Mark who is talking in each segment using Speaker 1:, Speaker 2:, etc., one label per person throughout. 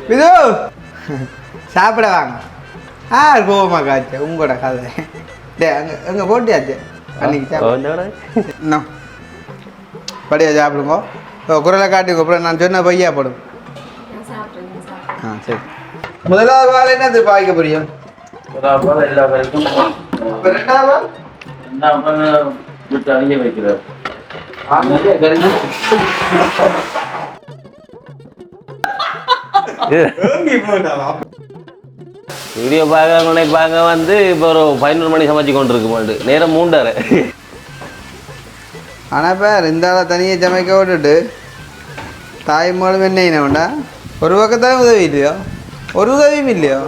Speaker 1: விது சாப்பிட வாங்க. கோவமா காய்ச்ச உங்களோட கதை. டே அங்கே எங்கே போட்டியாச்சு அன்னைக்கு சாப்பிட படியா சாப்பிடுங்க. குரலை காட்டுங்க. அப்புறம் நான் சொன்ன பையா போடும். சரி. முதலாவது வாழை என்னது பாய்க்க புரியும்? எல்லா வரைக்கும் வைக்கிறார்.
Speaker 2: வீடியோ பார்க்க வந்து இப்போ ஒரு 11 மணி சமைச்சு கொண்டு இருக்கு மாட்டு நேரம் 3:30.
Speaker 1: ஆனால் பேர் இந்த ஆளை தனியாக சமைக்க விட்டுட்டு தாய்மொழி என்ன ஒரு பக்கத்தான் உதவி இல்லையோ? ஒரு உதவியும் இல்லையோ?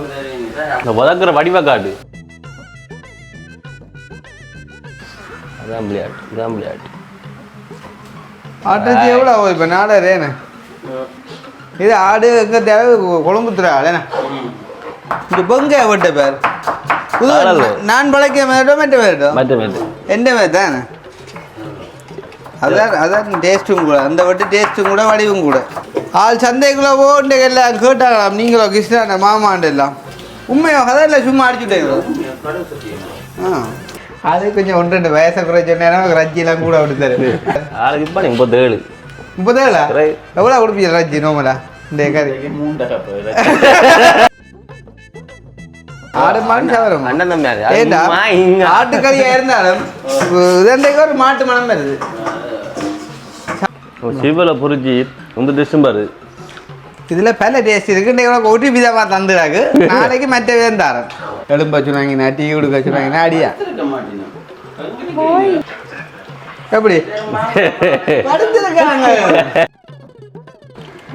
Speaker 2: உதக்குற வடிவ காட்டு. அதான் விளையாட்டு.
Speaker 1: ஆட்டாச்சி எவ்வளோ இப்போ 4:30 இது ஆடு எங்கே தேவை குழம்புத்துறா ஏன்னா இந்த பொங்க விட்ட பேர் நான் பழைக்க மேட்டோம் எந்த மாதிரி தானே அதான் டேஸ்ட்டும் கூட அந்த வட்டு டேஸ்ட்டும் கூட வடிவும் கூட ஆள் சந்தைக்குள்ளே போட்டு எல்லாம் கேட்டாங்களாம் நீங்களோ கிருஷ்ணா மாமாண்டு எல்லாம் உண்மையோ அதான் இல்லை சும்மா அடிச்சுட்டேங்களோ அது கொஞ்சம் 1-2 வயசை குறைச்ச நேரம் ரஜ்ஜிலாம் கூட கொடுத்தாரு.
Speaker 2: ஆளுக்கு இப்போ 37
Speaker 1: எவ்வளோ கொடுப்பீங்க ரஜ்ஜி நோமலா இந்த கறி? ஆடு மாடு சவரம் ஆட்டுக்கறியா இருந்தாலும் இதண்டைக்கு ஒரு மாட்டு மனம் வருது.
Speaker 2: சிவல புரிஞ்சு வந்து டிசம்பர்
Speaker 1: இதில் பல டேஸ்ட் இருக்கு. ஒட்டி விதமாக தந்துடாக்கு நாளைக்கு மற்ற விதம் தரேன். எலும்பு வச்சுருவாங்கண்ணா டீ கொடுக்க வச்சுருவாங்கண்ணா அடியா எப்படி படுத்துருக்காங்க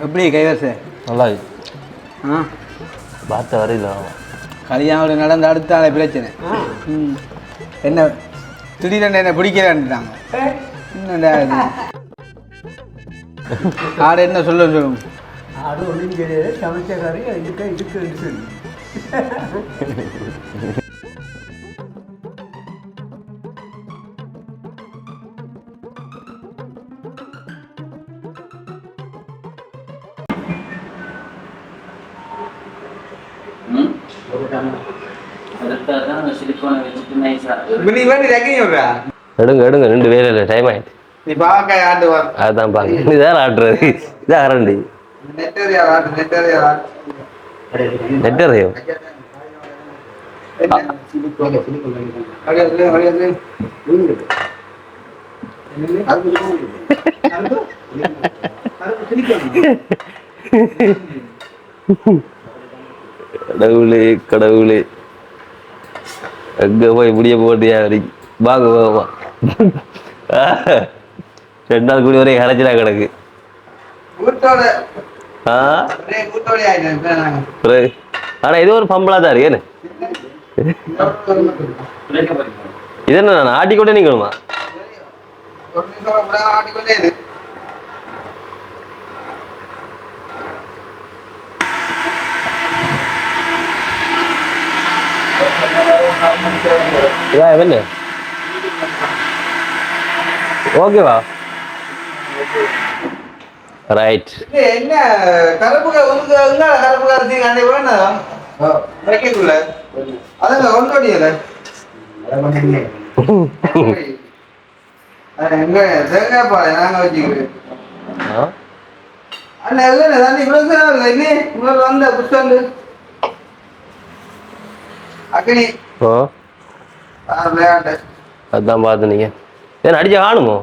Speaker 1: எப்படி கைவச
Speaker 2: நல்லா பார்த்த வரையில
Speaker 1: கல்யாணம் நடந்து அடுத்தால பிரச்சனை என்ன திடீரென்று என்ன பிடிக்கிறான்ட்டாங்க. ஆடு என்ன சொல்லுங்க ஆடு ஒன்றும் கிடையாது சமைச்ச கறி இதுக்கு சொல்லி
Speaker 2: எடுங்க 2 பேர் இல்லை டைம் ஆயிடுச்சு.
Speaker 1: நீ பாக்க ஆட்டுவா
Speaker 2: அதான் பாக்க நீ தான் ஆட்டுறது இதான் அரண்டி நெட்டரையோ கடவுளே எங்க போய் முடிய போட்டியா வாங்க போவா 2 நாள் கூடி வரைக்கும் கரைச்சலா கிடக்கு. ஆனா இது ஒரு பம்பளா தான் இருக்கு. இது என்ன நான் ஆட்டிக்கொண்டே நீக்கணுமா? என்ன ஓகேவா ரைட்
Speaker 1: என்ன கருப்புக கருப்பு கருத்தி அன்னை வேணாம் வைக்கக்குள்ள அதுங்க ஒன்றோடியல எங்க தேங்காய் பால் நாங்க வச்சுக்கிறேன். அண்ணா இல்லை தண்ணி இவ்வளோ இல்லை இவ்வளோ வந்த புஷ்டாண்டு அக்கனி விளையாட்டு
Speaker 2: அதான் பார்த்து நீங்க ஏன் அடிச்ச காணுமோ?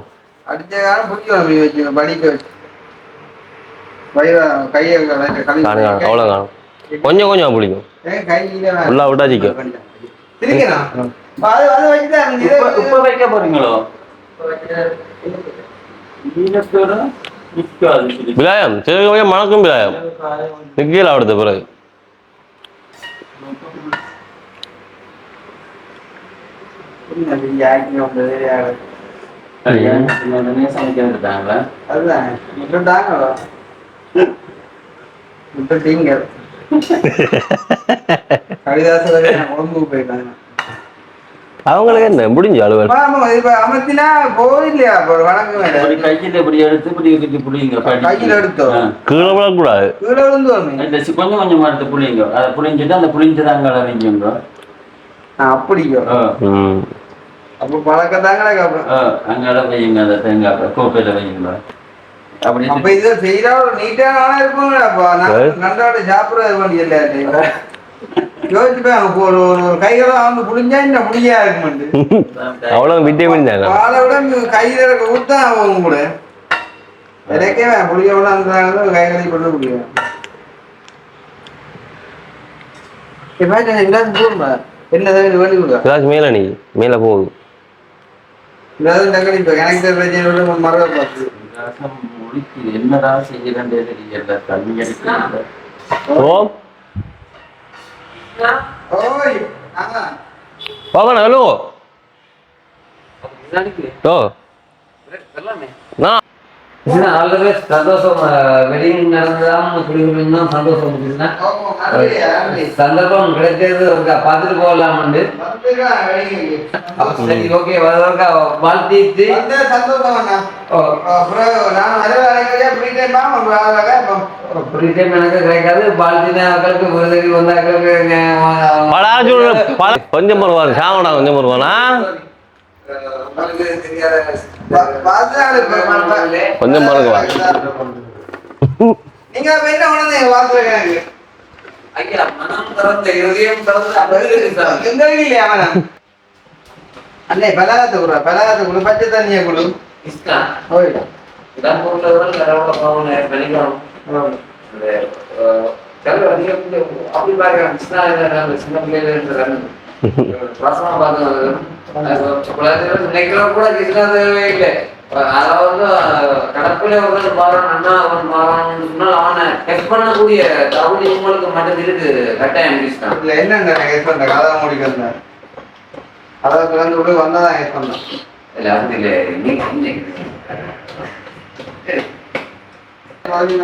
Speaker 1: அடிச்ச காணும் புடிக்க வச்சுக்கணும் படிக்க வச்சு கையை
Speaker 2: அவ்வளோ காணும் கொஞ்சம் கொஞ்சம் பிடிக்கும் ஃபுல்லா விட்டா சிக்கும்.
Speaker 3: வைக்க போறீங்களோ?
Speaker 2: விலாயம் சரி மணக்கும் விலாயம் நிக்கல ஆடுது பிறகு
Speaker 1: கவிதாச உடம்பு போயிட்டாங்க.
Speaker 2: அவங்களுக்கு என்ன முடிஞ்ச அலுவல்
Speaker 1: இப்ப அமைச்சினா போயில்லையா வணக்கம்
Speaker 3: இப்படி கையில இப்படி எடுத்து இப்படி இருக்கு புளிங்க
Speaker 1: கையில் எடுத்தோம்
Speaker 2: கீழே விழக்கூடாது
Speaker 1: கீழே விழுந்து வரும்
Speaker 3: கொஞ்சம் கொஞ்சம் எடுத்து புளிங்க அதை புளிஞ்சிட்டு அந்த புளிஞ்சதாங்க வைங்க
Speaker 1: அப்படியோ அப்போ பழக்கத்தாங்க
Speaker 3: அங்கே வையுங்க அந்த தேங்காய் கோப்பையில வையுங்க அப்படி
Speaker 1: அப்ப இதை செய்யறா ஒரு நீட்டான ஆளா இருப்பாங்கடாப்பா நன்றாட சாப்பிட வேண்டியல யோசிச்சுப்பேன் அவங்க ஒரு ஒரு கையெல்லாம் அவங்க புளிஞ்சா இந்த புளியா இருக்கு
Speaker 2: அவ்வளவு வித்தியாசம் தானே
Speaker 1: பாலை விட கையில இருக்க ஊத்தான் அவங்க கூட எனக்கே புளிய விட அந்த கைகளை கொண்டு முடியும் என்ன வேண்டி கொடுக்க
Speaker 2: மேல நீ மேல போகுது
Speaker 1: எனக்கு மரபை பார்த்து
Speaker 3: என்னடா செய்யறே தெரியல தண்ணி அடிக்க
Speaker 2: பாவனா ஹலோ ஓ நான்
Speaker 4: ஆல்ரெடி சந்தோஷம் வெட்டிங் நடந்ததான் குடிக்கணும் சந்தோஷம் சந்தர்ப்பம் கிடைக்கிறது பார்த்துட்டு போகலாம்னு சரி ஓகே வாழ்த்திட்டு ஃப்ரீ டைம் எனக்கு கிடைக்காது வாழ்த்தினாக்களுக்கு விருதுக்கு வந்தாக்களுக்கு
Speaker 2: கொஞ்சம் வருவாரு சாவடா கொஞ்சம் வருவானா கொஞ்சம் மறக்குவா
Speaker 1: நீங்க என்ன உணர்ந்து வாக்குறீங்க
Speaker 4: ஐயா மனம் திறந்த இதயம் திறந்த
Speaker 1: எங்க இல்லையா மனம் அண்ணே பலகாத்து குடு பச்சை தண்ணியை குடு
Speaker 4: இஸ்கா ஓய் இதான் பொருளவர்கள் கடவுள பாவனை வெளிக்காணும் அப்படி பாருங்க சின்ன பிள்ளைகள் பிரசனா பார்த்து கூட கிருஷ்ணதேவே இல்லை அதாவது கடற்கரை அவர்கள் மாறணும்னா அவன் மாறணும்னா அவனை டெஸ்ட் பண்ணக்கூடிய தகுதி உங்களுக்கு மட்டும் இருக்கு கட்டாயம் கிருஷ்ணா
Speaker 1: இதுல என்னங்க பண்ண கதை முடிக்கிறேன் அதாவது வந்து விட வந்தாதான் ஏற்று பண்ணேன்
Speaker 4: இல்லை அப்படி இல்லை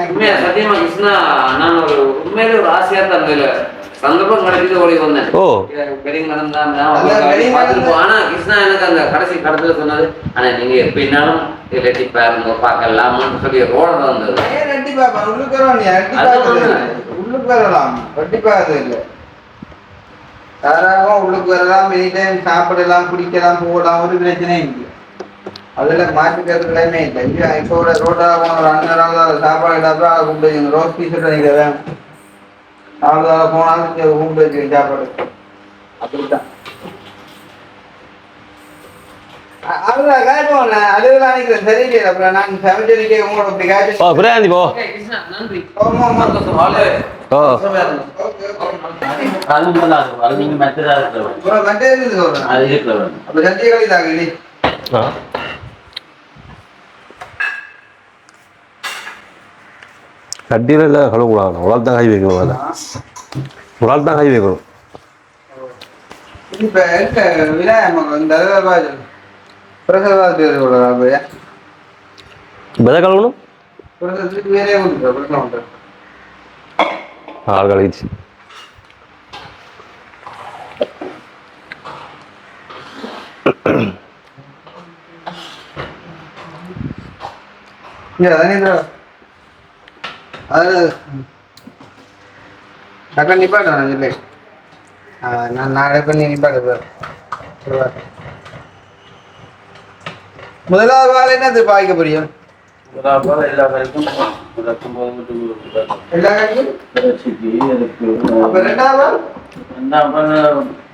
Speaker 4: உண்மையா சத்தியமா கிருஷ்ணா நான் ஒரு உண்மையிலே ஒரு ஆசையா தான் இல்லை சந்தர்ப்பம் கிடைச்சது ஓடி வந்தேன் வெட்டிங் நடந்தான் ஆனா கிருஷ்ணா எனக்கு அந்த கடைசி கடத்துல சொன்னது ஆனா நீங்க எப்படினாலும் ரெட்டி பாருங்க பார்க்கலாமான்னு சொல்லி ரோட வந்தது
Speaker 1: உள்ளுக்கு வரலாம் வெட்டி பார்க்கறது இல்லை தாராளமா உள்ளுக்கு வரலாம் எனி டைம் சாப்பிடலாம் குடிக்கலாம் போகலாம் ஒரு பிரச்சனையும் இல்லை அதுல மாற்றிக்கிறதுலையுமே இல்லை இப்போ ரோட்டா போன ஒரு அண்ணன் சாப்பாடு இல்லாத அதை கூப்பிட்டு ரோஸ் பீஸ் நீங்க வேணும் அவ்வளோதான் போனாலும் இங்கே கூப்பிட்டு வச்சு சாப்பாடு அப்படித்தான் அதுதான் காய்ப்போம் அதுதான் நினைக்கிறேன் சரியில்லை அப்புறம் நான் சமைச்சதுக்கே உங்களோட அப்படி காய்ச்சி
Speaker 2: பிரியாந்தி போ
Speaker 3: அது நீங்க மெத்ததா சொல்றேன் அது இருக்கல
Speaker 1: அப்ப சத்தியகாலி தாங்க
Speaker 2: கட்டியில் இல்லை கழுவக்கூடாது ஒரு ஆள் தான் கை வைக்கணும் அதில் ஒரு ஆள் தான் கை வைக்கணும்
Speaker 1: இப்போ இருக்க விநாயகர் இந்த பிரசவாதி
Speaker 2: விதை கழுவணும்
Speaker 1: பிரசவத்துக்கு வேலையே கொடுக்குற பிரசவம்
Speaker 2: ஆள் கழிச்சு
Speaker 1: அது டக்கா நிப்பாட்டேன் இல்லை நான் நாளை பண்ணி நிப்பாட்டு முதலாவது வாழை என்னது பாய்க்க புரியும்
Speaker 3: எல்லா கறிக்கும்
Speaker 1: எல்லா கறிக்கும் அப்ப ரெண்டாவது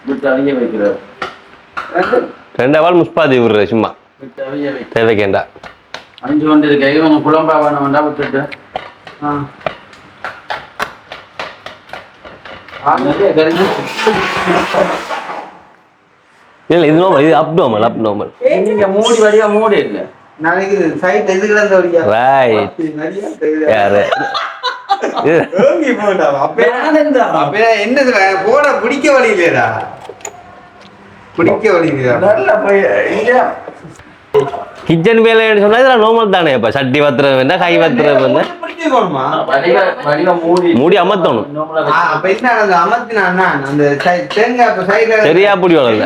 Speaker 3: விட்டு அழிய வைக்கிறார்
Speaker 2: ரெண்டாவது முஸ்பாதி விடுற சும்மா
Speaker 3: விட்டு அழிய வைக்க
Speaker 2: தேவைக்கேண்டா
Speaker 3: அஞ்சு கொண்டு இருக்க இவங்க குழம்பா வேணா விட்டுட்டு
Speaker 2: இல்லை இது நார்மல் இது அப்நார்மல்
Speaker 3: நீங்க மூடி வழியா மூடி இல்லை
Speaker 1: நாளைக்கு சைட் எதுக்குல இந்த வழியா
Speaker 2: ரைட் யாரு
Speaker 1: என்ன போட பிடிக்க வழி இல்லையடா பிடிக்க வழி இல்லையா
Speaker 2: கிச்சன் வேலைன்னு சொன்னா இதெல்லாம் நார்மல் தானே இப்ப சட்டி வத்துறது என்ன கை வத்துறது
Speaker 1: போகணுமா
Speaker 2: மூடி அமர்த்தணும்.
Speaker 1: அப்ப என்ன அந்த அமர்த்தினா அந்த தேங்காய் அப்ப சைடுல
Speaker 2: சரியா புடி வரல.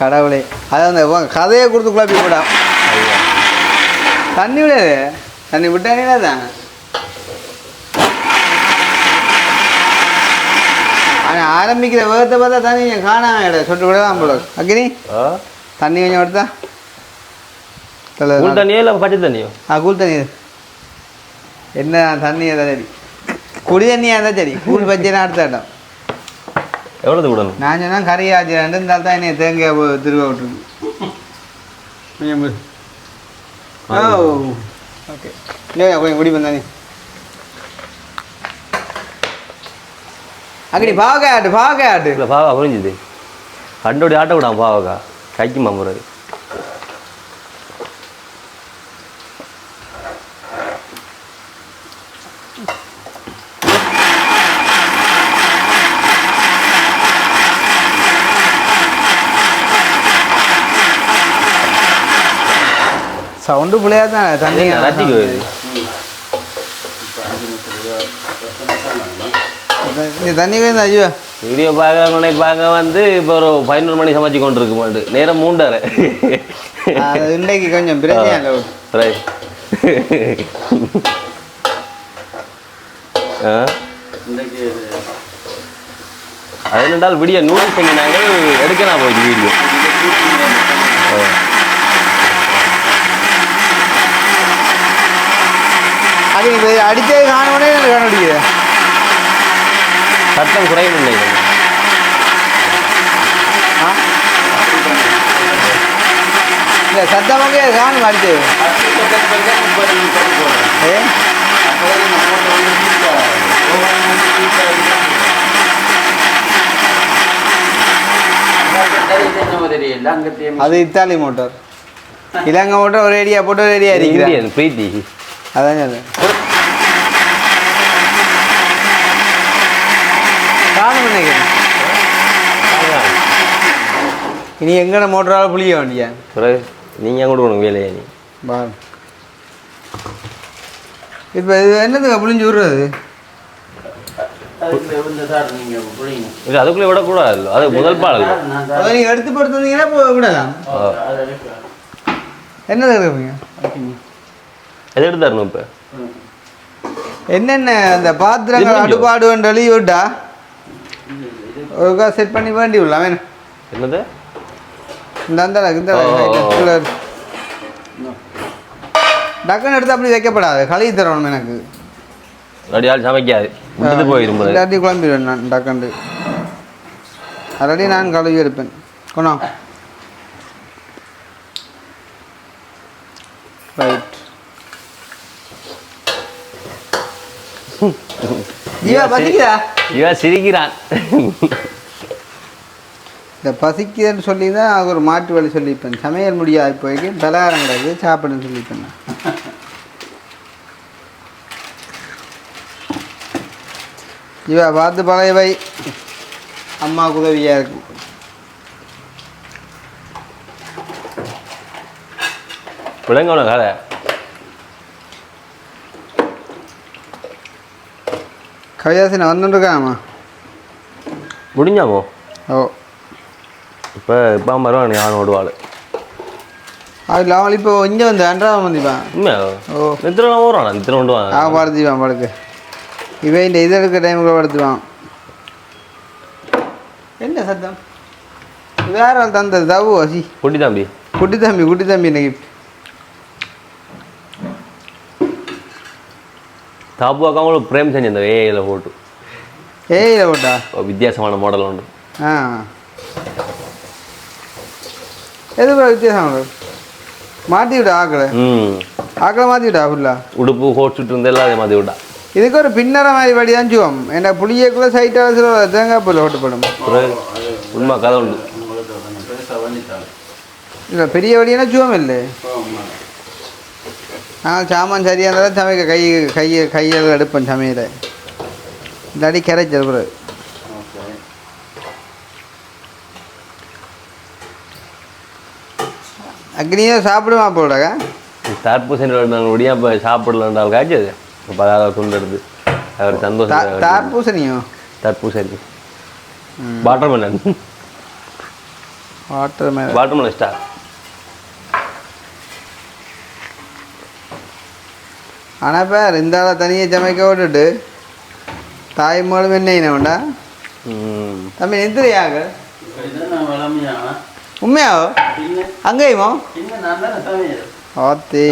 Speaker 1: கடவுளே அதான் அந்த கதையை கொடுத்து குழப்பி போடா. தண்ணி விடாது, தண்ணி விட்டானே தான். ஆனால் ஆரம்பிக்கிற வேகத்தை பார்த்தா தண்ணி கொஞ்சம் காணாம சொட்டு விடலாம் போல. அக்கினி தண்ணி கொஞ்சம் எடுத்தா
Speaker 2: கூல் தண்ணியோ இல்லை பச்சை தண்ணியோ?
Speaker 1: கூல் தண்ணி. என்ன தண்ணியாக தான் சரி, குடி தண்ணியாக இருந்தால் சரி, கூழ் பச்சைனா அடுத்த இடம்.
Speaker 2: எவ்வளோது விடணும்? நான்
Speaker 1: சொன்னால் கரையாச்சு இருந்தால் தான் என்ன தேங்காய் திருவ விட்டுருக்கு. ஓ ஓகே, இல்லையா கொஞ்சம் குடி வந்தானே. அக்கடி பாவக்காய் ஆட்டு, பாவக்காய் ஆட்டு.
Speaker 2: இல்லை பாவா புரிஞ்சுது, கண்டோடி ஆட்ட விடாம பாவக்கா கைக்கு மாமுறது.
Speaker 1: சவுண்டு பிள்ளையா தான் தண்ணி
Speaker 2: ரத்திக்கு வருது.
Speaker 1: தண்ணி வேணும். ஐயோ
Speaker 2: வீடியோ பார்க்க வந்து இப்போ ஒரு 11 மணி சமைச்சு கொண்டு இருக்கு மாட்டு நேரம் 3:30.
Speaker 1: இன்றைக்கு கொஞ்சம் பிரச்சனை
Speaker 2: அது என்னென்றால் விடிய நூறு செஞ்சினாங்க எடுக்கலாம் போயிட்டு வீடியோ.
Speaker 1: அது அடித்தே காணவனே எனக்கு கண்டுபிடிக்குது.
Speaker 2: சட்டம் குறையும் இல்லை.
Speaker 1: இல்லை சத்தமாக காணும் அடித்தது. அது இத்தாலி மோட்டார், இலங்கை மோட்டார் ஒரு ஏரியா போட்டு ஒரு ஏரியா இருக்கிறேன்
Speaker 2: பிரீத்தி.
Speaker 1: அதான் அது காணும் நினைக்கிறேன். இனி எங்கட மோட்டரால் புளிய வேண்டியா
Speaker 2: நீங்கள் கொடுக்கணும் வேலையா நீ
Speaker 1: பா. இப்போ இது என்னதுங்க புளிஞ்சு விடுறது?
Speaker 2: இல்லை அதுக்குள்ளே விடக்கூடாது, அது முதல் பால்.
Speaker 1: அதை நீங்கள் எடுத்து படுத்துனீங்கன்னா விடலாம். என்னது இருக்குங்க?
Speaker 2: எது எடுத்தாருணும் இப்போ
Speaker 1: என்னென்ன அந்த பாத்திரங்கள் அடுப்பாடு எழுதி விட்டா ஒருக்கா செட் பண்ணி வேண்டி விடலாம். வேணும்
Speaker 2: என்னது
Speaker 1: இந்த அந்த டக்குன்னு எடுத்து அப்படி வைக்கப்படாது, கழுவி தரணும் எனக்கு.
Speaker 2: ரெடியால் சமைக்காது விட்டு போயிடும்.
Speaker 1: எல்லாத்தையும் குழம்பிடுவேன் நான் டக்குண்டு. ஆல்ரெடி நான் கழுவி எடுப்பேன். கொண்டோம் ரைட். ஜீவா பசிக்குதா?
Speaker 2: ஜீவா சிரிக்கிறான்.
Speaker 1: இந்த பசிக்குதுன்னு சொல்லி தான் ஒரு மாட்டு வழி சொல்லியிருப்பேன். சமையல் முடியாது போய்க்கு பலகாரம் கிடையாது சாப்பிடுன்னு சொல்லியிருப்பேன் நான். ஜீவா பார்த்து பழையவை, அம்மாவுக்கு உதவியாக இருக்கும்.
Speaker 2: பிள்ளைங்க கதை
Speaker 1: கவிதாசி நான் வந்துட்டுருக்காம்மா
Speaker 2: முடிஞ்சாமோ?
Speaker 1: ஓ
Speaker 2: இப்போ வருவான் யான் ஓடுவாள்.
Speaker 1: அதில் அவள் இப்போ இங்கே வந்து 2ஆம் வந்திப்பான்.
Speaker 2: ஓ நித்திரம் வருவான், நித்திரம் கொண்டு வாங்க.
Speaker 1: படுத்துவான் படுக்கு. இவன் இந்த இது எடுக்க டைமுக்கு படுத்துவான். என்ன சத்தம்? வேற ஆள் தந்தது தவு வசி.
Speaker 2: குட்டி தம்பி
Speaker 1: குட்டி தம்பி இன்னைக்கு
Speaker 2: தாப்புவாக்காம பிரேம் செஞ்சு இந்த ஏஐயில் போட்டு.
Speaker 1: ஏஐயில் போட்டா
Speaker 2: வித்தியாசமான மாடல் உண்டு.
Speaker 1: எது வித்தியாசம்? மாற்றி விட்டா ஆக்களை. ஆக்களை மாற்றி விட்டா ஃபுல்லா
Speaker 2: உடுப்பு கோட் இருந்து எல்லாம் அதே மாற்றி விட்டா.
Speaker 1: இதுக்கு ஒரு பின்னர மாதிரி வடி தான் சுவம். ஏன்னா புளியக்குள்ளே சைட்டாக சில தேங்காய் பூவில் ஓட்டப்படும்.
Speaker 2: உண்மை கதை உண்டு.
Speaker 1: இல்லை பெரிய வடினா சுவம் இல்லை. சாமான் சரியாக இருந்தாலும் சமைக்க கையில் எடுப்பேன் சமையலை. இல்லாட்டி கரைச்சல் பிறகு அக்னியோ சாப்பிடுமா போடாக்கா
Speaker 2: தர்பூசணி நாங்கள் ஒடியா இப்போ சாப்பிடலான்றால் காய்ச்சி அது இப்போ அதாவது துண்டு எடுத்து அவர் சந்தோஷம்
Speaker 1: தர்பூசணியோ
Speaker 2: தர்பூசணி வாட்டர்மெலன் வாட்டர்மெலன் ஸ்டார்
Speaker 1: ஆனால் பேர் இந்த ஆளை தனியாக சமைக்க விட்டுட்டு தாய்மொழி என்ன வேண்டா தம்பி எந்திரியாக உண்மையாவோ அங்கேயுமோ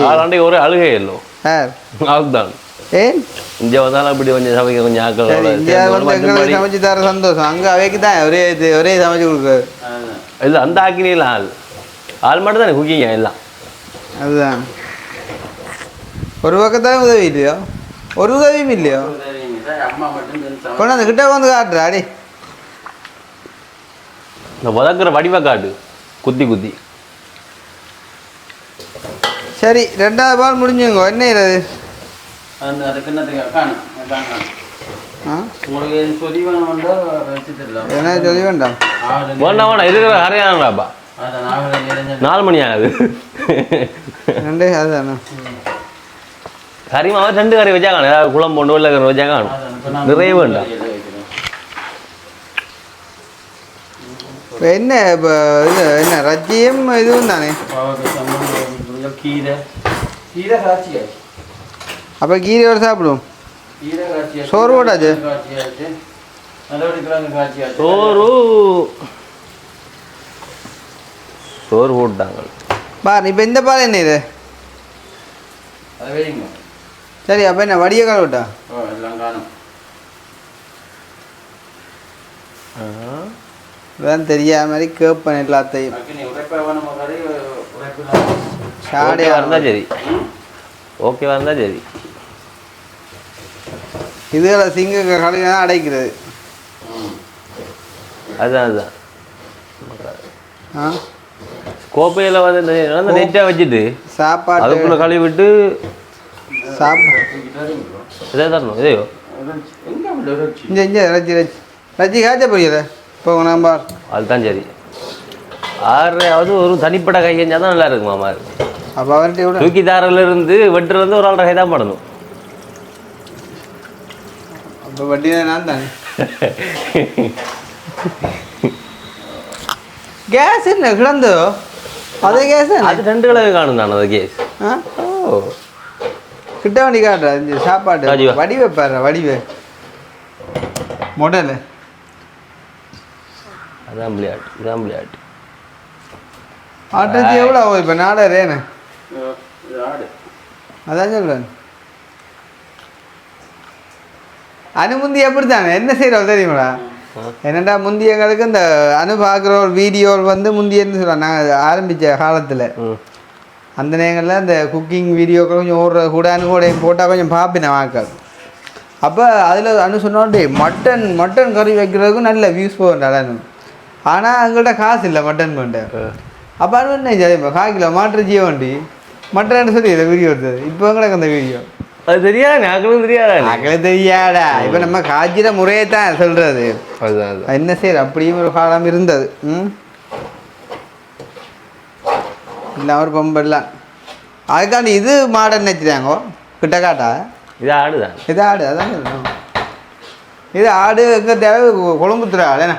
Speaker 2: ஆளாண்டி ஒரு அழுகை இல்லை
Speaker 1: சார்
Speaker 2: அதுதான்
Speaker 1: ஏன்
Speaker 2: இந்தியா வந்தாலும் அப்படி கொஞ்சம் சமைக்க கொஞ்சம் ஆக்கள்
Speaker 1: இந்தியா வந்து எங்களுக்கு சமைச்சு தர சந்தோஷம் அங்கே அவைக்கு தான் ஒரே சமைச்சு கொடுக்குறது
Speaker 2: இல்லை அந்த ஆக்கினியில் ஆள் மட்டும் தானே குக்கிங்க எல்லாம்
Speaker 1: அதுதான் ஒரு பக்கத்தாலும் உதவி இல்லையோ ஒரு உதவியும் இல்லையோ கொண்டாந்து கிட்ட வந்து காட்டுற அடி
Speaker 2: இந்த வதக்குற வடிவ காட்டு குத்தி குத்தி
Speaker 1: சரி 2வது பால் முடிஞ்சுங்க என்ன இது என்ன சொல்லி வேண்டாம்
Speaker 2: வேண்டாம் வேண்டாம் இருக்கிற அரையானாப்பா 4 மணி ஆகுது
Speaker 1: 2 அதுதானே
Speaker 2: கறி மாவு 2 கறி வச்சா காணும் ஏதாவது குழம்பு ஒன்று இல்லை கறி வச்சா காணும் நிறைய வேண்டாம்
Speaker 1: இப்போ என்ன இப்போ இது என்ன ரஜ்ஜியும் இதுவும் தானே அப்போ கீரையோடு சாப்பிடுவோம் சோறு போட்டாச்சு
Speaker 2: சோறு போட்டாங்க
Speaker 1: பாரு இப்போ இந்த பால் என்ன இது சரி அப்போ என்ன வடிய கால் விட்டா இதான் தெரியாத மாதிரி கேட்பேன் எல்லாத்தையும்
Speaker 2: ஓகேவா இருந்தா சரி ஓகேவா இருந்தா சரி
Speaker 1: இதுகளை சிங்க கடையில் தான் அடைக்கிறது
Speaker 2: அதுதான் அதுதான்
Speaker 1: ஆ
Speaker 2: கோப்பையில் வந்து நெட்டாக வச்சுட்டு
Speaker 1: சாப்பாடு
Speaker 2: அதுக்குள்ளே கழுவி விட்டு இதே தரணும் இதையோ
Speaker 1: இங்கே ரஜ்ஜி ரஜ்ஜி காய்ச்ச புரியல போங்க நம்ம
Speaker 2: அதுதான் சரி ஆறாவது ஒரு தனிப்பட்ட கை செஞ்சால் தான் நல்லா இருக்குமா மாதிரி
Speaker 1: அப்போ அவர்கிட்ட விட
Speaker 2: தூக்கிதாரிலிருந்து வெட்டுறது வந்து ஒரு ஆள் கை தான் பண்ணணும்
Speaker 1: அப்போ வட்டி நான் தானே கேஸ் என்ன கிடந்தோ அதே கேஸ்
Speaker 2: அது 2 கிலோ காணும் தானே அது கேஸ்
Speaker 1: ஓ கிட்ட வண்டி காட்டுறா இந்த சாப்பாடு வடிவை பாரு வடிவை மொடல்
Speaker 2: அதான் விளையாட்டு இதான் விளையாட்டு
Speaker 1: ஆட்டச்சு எவ்வளோ ஆகும் இப்போ 4000 அதான் சொல்கிறேன் அனுமுந்தி எப்படி தானே என்ன செய்கிறோம் தெரியுமாடா என்னடா முந்தி எங்களுக்கு இந்த பார்க்குற ஒரு வீடியோ வந்து முந்தி என்ன சொல்கிறோம் நாங்கள் ஆரம்பித்த காலத்தில் அந்த நேரங்களில் இந்த குக்கிங் வீடியோக்கள் கொஞ்சம் ஓடுற கூட போட்டால் கொஞ்சம் பார்ப்பேன் வாக்காது அப்போ அதில் சொன்னோண்டே மட்டன் கறி வைக்கிறதுக்கும் நல்ல வியூஸ் போகண்டாலும் ஆனால் எங்கள்கிட்ட காசு இல்லை மட்டன் கொண்டு அப்போ என்ன இப்போ 1/4 கிலோ மாட்டுறச்சியே வண்டி மட்டன் சொல்லி இதை வீடியோ எடுத்தது இப்போ எங்களுக்கு அந்த வீடியோ
Speaker 2: அது தெரியாது நாங்களும்
Speaker 1: தெரியாடா இப்போ நம்ம காய்ச்சிற முறையை தான் சொல்கிறது
Speaker 2: அதுதான்
Speaker 1: என்ன செய்யற அப்படியும் ஒரு காலம் இருந்தது இல்லை ஒரு பொம்பெல்லாம் அதுக்காண்டி இது மாடர்ன் வச்சுட்டாங்கோ கிட்ட காட்டா
Speaker 2: இது ஆடு தான்
Speaker 1: இது ஆடு அதான் சொல்லணும் இது ஆடு எங்கே தேவை குழம்புத்துறா அடேண்ணா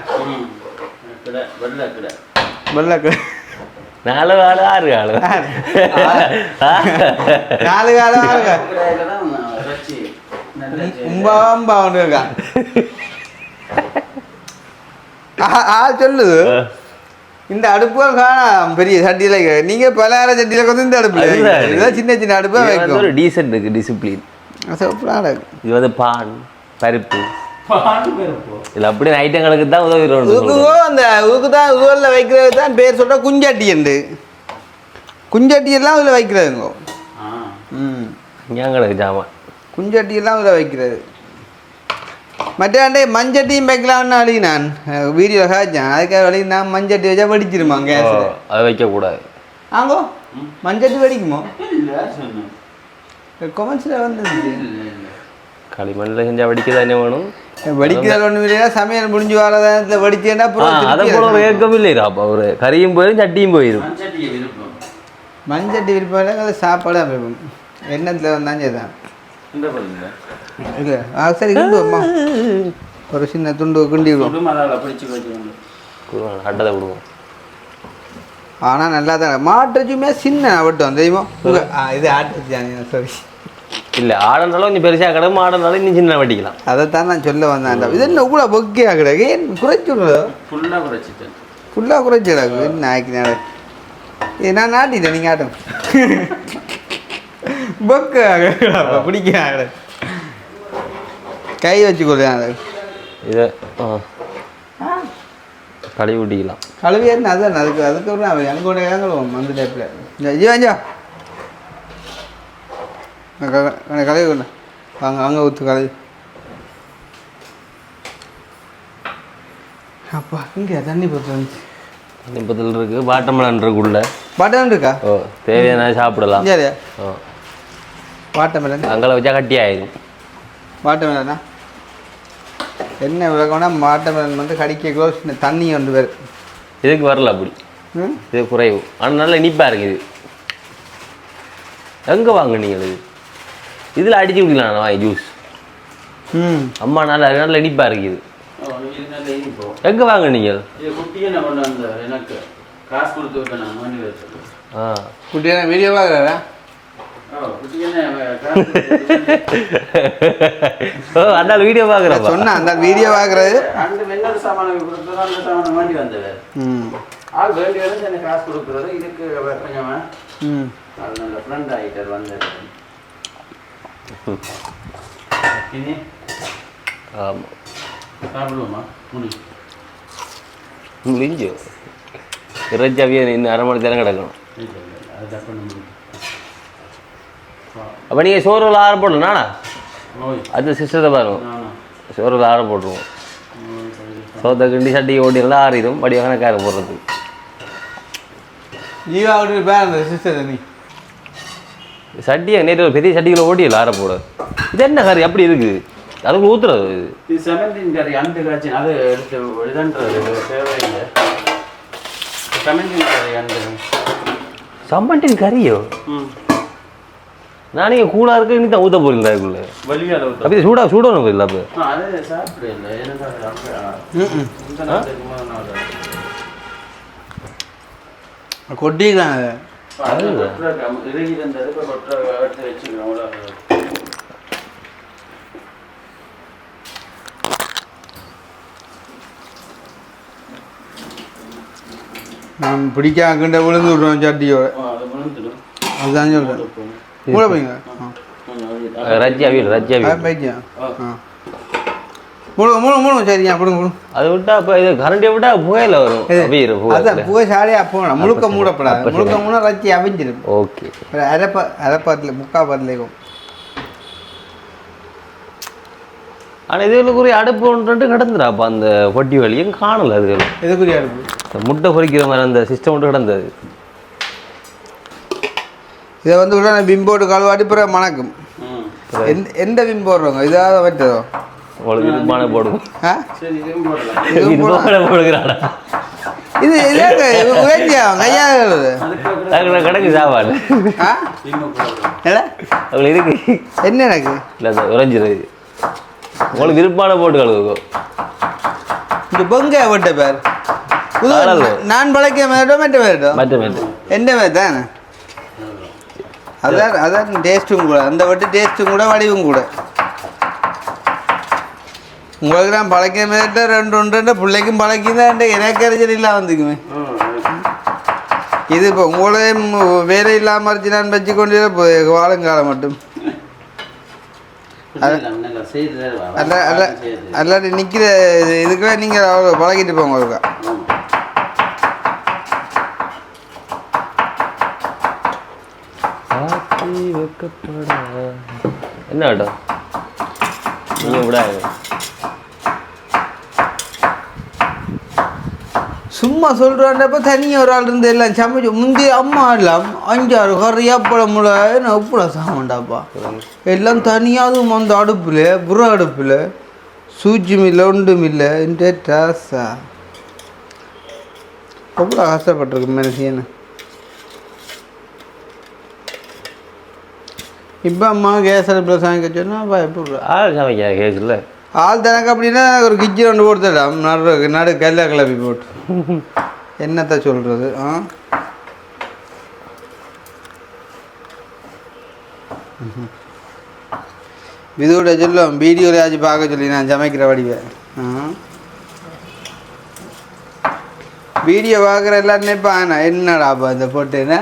Speaker 1: வெள்ளை
Speaker 2: 4 காலம் 6 காலம்
Speaker 1: 4 காலம் 6 உம்பாம்பா ஒன்று இருக்கான் சொல்லுது இந்த அடுப்புகள் காணாம் பெரிய சட்டியில் நீங்கள் பலகார சட்டியில் வந்து இந்த அடுப்பு சின்ன சின்ன அடுப்பாக வைக்கும்
Speaker 2: ஒரு டீசென்ட் இருக்கு டிசிப்ளின் இது வந்து பான் பருப்பு இல்லை அப்படி ஐட்டங்களுக்கு தான் உதவி
Speaker 1: அந்த இதுக்கு தான் இதுகளில் வைக்கிறது தான் பேர் சொல்கிற குஞ்சட்டி உண்டு குஞ்சட்டியெல்லாம் இதில் வைக்கிறதுங்க
Speaker 2: ஞாங்களுக்கு ஜாமான்
Speaker 1: குஞ்சட்டியெல்லாம் இதில் வைக்கிறது மற்றாண்டே மஞ்சட்டியும் வைக்கலாம்னு அழகி நான் வீடியோ காய்ச்சேன் அதுக்காக அழகி நான் மஞ்சட்டி வச்சா வெடிச்சிருமா கேஸ்
Speaker 2: அதை வைக்கக்கூடாது
Speaker 1: ஆங்கோ மஞ்சட்டி வெடிக்குமோ கொமெண்ட்ஸில் வந்து
Speaker 2: களிமண்ணில் செஞ்சால் வெடிக்க தானே வேணும்
Speaker 1: வெடிக்கிறது ஒன்றும் இல்லையா சமையல் முடிஞ்சு வரதான் வெடிச்சேன்னா
Speaker 2: அதை போல ஒரு ஏக்கம் இல்லையா அப்போ ஒரு கறியும் போயிடும் சட்டியும் போயிடும்
Speaker 1: மஞ்சட்டி விருப்பம் அதை சாப்பாடு வைப்போம் எண்ணத்தில் வந்தாங்க தான்
Speaker 3: இந்த பண்ணுங்க
Speaker 1: இல்லை சரி கிண்டு அம்மா ஒரு சின்ன துண்டு கிண்டி விடுவோம்
Speaker 3: அதை பிடிச்சி வச்சுக்கோங்க
Speaker 2: அட்டதை விடுவோம்.
Speaker 1: ஆனால் நல்லா தான் மாட்டுச்சுமே சின்ன வட்டம் தெரியுமா இது ஆட்டு சாரி
Speaker 2: இல்லை ஆடனாலும் கொஞ்சம் பெருசாக கிடக்கும் ஆடனாலும் இன்னும் சின்ன வட்டிக்கலாம்.
Speaker 1: அதைத்தான் நான் சொல்ல வந்தேன் இது என்ன கூட பொக்கே கிடக்கு ஏன் குறைச்சி விடுறோம்
Speaker 3: ஃபுல்லாக குறைச்சிட்டேன்
Speaker 1: ஃபுல்லாக குறைச்சி கிடக்கு என்ன ஆக்கினால நான் நாட்டிட்டேன் நீங்கள் ஆட்டம் பொக்கு பிடிக்க கை வச்சு கொடுங்க
Speaker 2: இதை கழுவி விட்டிக்கலாம்.
Speaker 1: கழுவி என்ன அதான் அதுக்கு ஒரு அங்கே கொண்டு ஏங்களுவோம் அந்த டைப்பில் ஜீவாஞ்சா கழுவி கொண்டு அங்கே ஊற்று கழுவி அப்பா இங்கே தண்ணி பத்து வந்துச்சு.
Speaker 2: தண்ணி பத்தில் இருக்குது வாட்டர்மெலன் இருக்குள்ள
Speaker 1: வாட்டர்மெலன் இருக்கா?
Speaker 2: ஓ தேவையான சாப்பிடலாம்.
Speaker 1: சரியா
Speaker 2: ஓ
Speaker 1: வாட்டர்மெலன்
Speaker 2: அங்கே வச்சா கட்டி ஆயிடும்.
Speaker 1: வாட்டர்மெலனா என்ன விளக்கம்னா வாட்டர்மெலன் வந்து கடிக்க க்ளோஸ் தண்ணி ஒன்று பேர்
Speaker 2: இதுக்கு வரல அப்படி இது குறைவு ஆனால் நல்லா இனிப்பாக இருக்குது. எங்கே வாங்கினீங்க இது? இதில் அடிச்சு குடிக்கலாம் வாங்கி ஜூஸ். அம்மா நல்லா நல்லா இனிப்பாக இருக்குது. எங்கே வாங்கினீங்க?
Speaker 3: எனக்கு காசு கொடுத்து விட்டேன் நான் வாங்கி வச்சேன்.
Speaker 1: குட்டியான வீடியோ பார்க்குறாரா?
Speaker 2: அந்த வீடியோ பார்க்குறேன்
Speaker 1: சொன்னா அந்த வீடியோ பார்க்குறது
Speaker 3: அந்த வெண்ணெய் சாமான கொடுத்தது அந்த சாமான வாங்கி வந்தது. ஆள் வேண்டிய எனக்கு காசு கொடுக்குறது இதுக்கு கொஞ்சம் அது நல்ல ஃப்ரெண்ட் ஆகிட்டார் வந்தது.
Speaker 2: ஆமாம்
Speaker 3: சாப்பிடுவோமா
Speaker 2: முடிஞ்சு இறைச்சாவியே இன்னும் அரை மணி நேரம் கிடக்கணும்.
Speaker 3: அது தப்பு முடியும்.
Speaker 2: அப்போ நீங்கள் சோறுல ஆற போடலண்ணா அது சிஸ்டத்தை பாருங்க சோறுல ஆற போட்டுருவோம். சோத்தை கிண்டி சட்டி ஓட்டிலாம் ஆறிடும் படி கணக்கார போடுறது.
Speaker 1: ஜீவா ஓட்டி பேர் சிஸ்டர் நீ
Speaker 2: சட்டியை நேற்று ஒரு பெரிய சட்டிகளை ஓட்டியில் ஆற போட. இது என்ன கறி அப்படி இருக்குது அதுக்கு ஊற்றுறது
Speaker 3: இது செமந்தின் கறி அந்த காய்ச்சி அதை எடுத்து இதுன்றது தேவையில்லை. செமந்தின் கறி அந்த
Speaker 2: சம்பட்டின் கறியோ நானே கூடா இருக்கு நீ தான் ஊற்ற போறீங்களா இதுக்குள்ள
Speaker 3: வலியால்
Speaker 2: அப்படி சூடணும் இல்லை அப்போ
Speaker 3: அது சாப்பிடல
Speaker 1: கொட்டிக்கலாம்
Speaker 3: இருந்தது எடுத்து வச்சுக்கிறோம்.
Speaker 1: நான் பிடிக்காக்கிட்ட விழுந்து விட்ருவோம் சட்டியோட அதுதான் சொல்கிறேன் கூட போய்ங்க பைத்தியம் முழுங்க முழுங்க முழுங்க சரிங்க பிடுங்க பிடுங்க
Speaker 2: அதை விட்டா இப்போ இது கரண்ட்டை விட்டா புகையில வரும்.
Speaker 1: அதான் புகை சாடியாக போகணும் முழுக்க மூடப்படாது முழுக்க மூணு ரச்சி அவிஞ்சிடும்.
Speaker 2: ஓகே
Speaker 1: ஒரு அரைப்பாத்தில் முக்காப்பாத்திலேக்கும்.
Speaker 2: ஆனால் இதுகளுக்குரிய அடுப்பு ஒன்று கிடந்துடாப்பா அந்த பொட்டி வழியும் காணலை அதுகள்
Speaker 1: எதுக்குரிய அடுப்பு
Speaker 2: முட்டை பொறிக்கிற மாதிரி அந்த சிஸ்டம் ஒன்று கிடந்தது.
Speaker 1: இதை வந்து விட பிம்போட்டு கழுவாட்டி பிறகு மணக்கும். எந்த பிம் போடுறோங்க இதாவது வச்சதோ
Speaker 2: உங்களுக்கு விரும்பான போடுவோம். போடுகிறாடா
Speaker 1: இது
Speaker 2: கிடக்கு சாப்பாடு அவங்களுக்கு இருக்கு
Speaker 1: என்ன எனக்கு
Speaker 2: இல்லை அந்த உறைஞ்சிருது உங்களுக்கு விருப்பான போட்டு கழுவுக்கும்.
Speaker 1: இந்த பொங்க போட்ட பேர் நான் பழைக்க மேட்டோ மேட்டோ எந்த மாதிரி தானே அதான் அதான் டேஸ்ட்டும் கூட அந்த வட்டு டேஸ்ட்டும் கூட வடிவும் கூட. உங்களுக்கு நான் பழைக்க மேட்ட ரெண்டு பிள்ளைக்கும் பழக்கிதான் எனக்கு அறிஞர் இல்லாம வந்துக்குமே. இது இப்போ உங்களையும் வேற இல்லாமல் இருந்துச்சு நான் வச்சுக்கொண்டே வாழுங்காலம் மட்டும் அல்லாட்டி நிற்கிற இதுக்குள்ள நீங்கள் அவ்வளோ பழகிட்டு போங்க ஒருக்கா.
Speaker 2: என்ன ஆட்டம் நீங்கள் விடாது
Speaker 1: சும்மா சொல்கிறான்றப்ப தனியாக ஒரு ஆள் இருந்து எல்லாம் சமைச்சு முந்தைய அம்மா எல்லாம் 5-6 கறியாப்பழம் முளை உப்புட சாமான்டாப்பா எல்லாம் தனியாகவும் அந்த அடுப்பில் புற அடுப்பில் சூச்சி மில்லை ஒன்றும் இல்லை இந்த டாஸா எவ்வளோ கஷ்டப்பட்டிருக்கு மனுஷன். இப்போ அம்மா கேஸ் அடுப்பில் சமைக்க சொன்னால் பயப்படுறா.
Speaker 2: ஆள் சமைக்க கேஸ் இல்லை.
Speaker 1: ஆள் தனக்கு அப்படின்னா ஒரு கிச்சன் ஒன்று கொடுத்துடலாம், நடு கல்ல கிளப்பி போட்டு. என்னத்த சொல்கிறது? இதோட சொல்லும் வீடியோவில் ஆச்சு பார்க்க சொல்லி நான் சமைக்கிற வடிவை. வீடியோ பார்க்குற எல்லாம் நினைப்பான் என்னடா அப்போ இந்த போட்டுன்னா.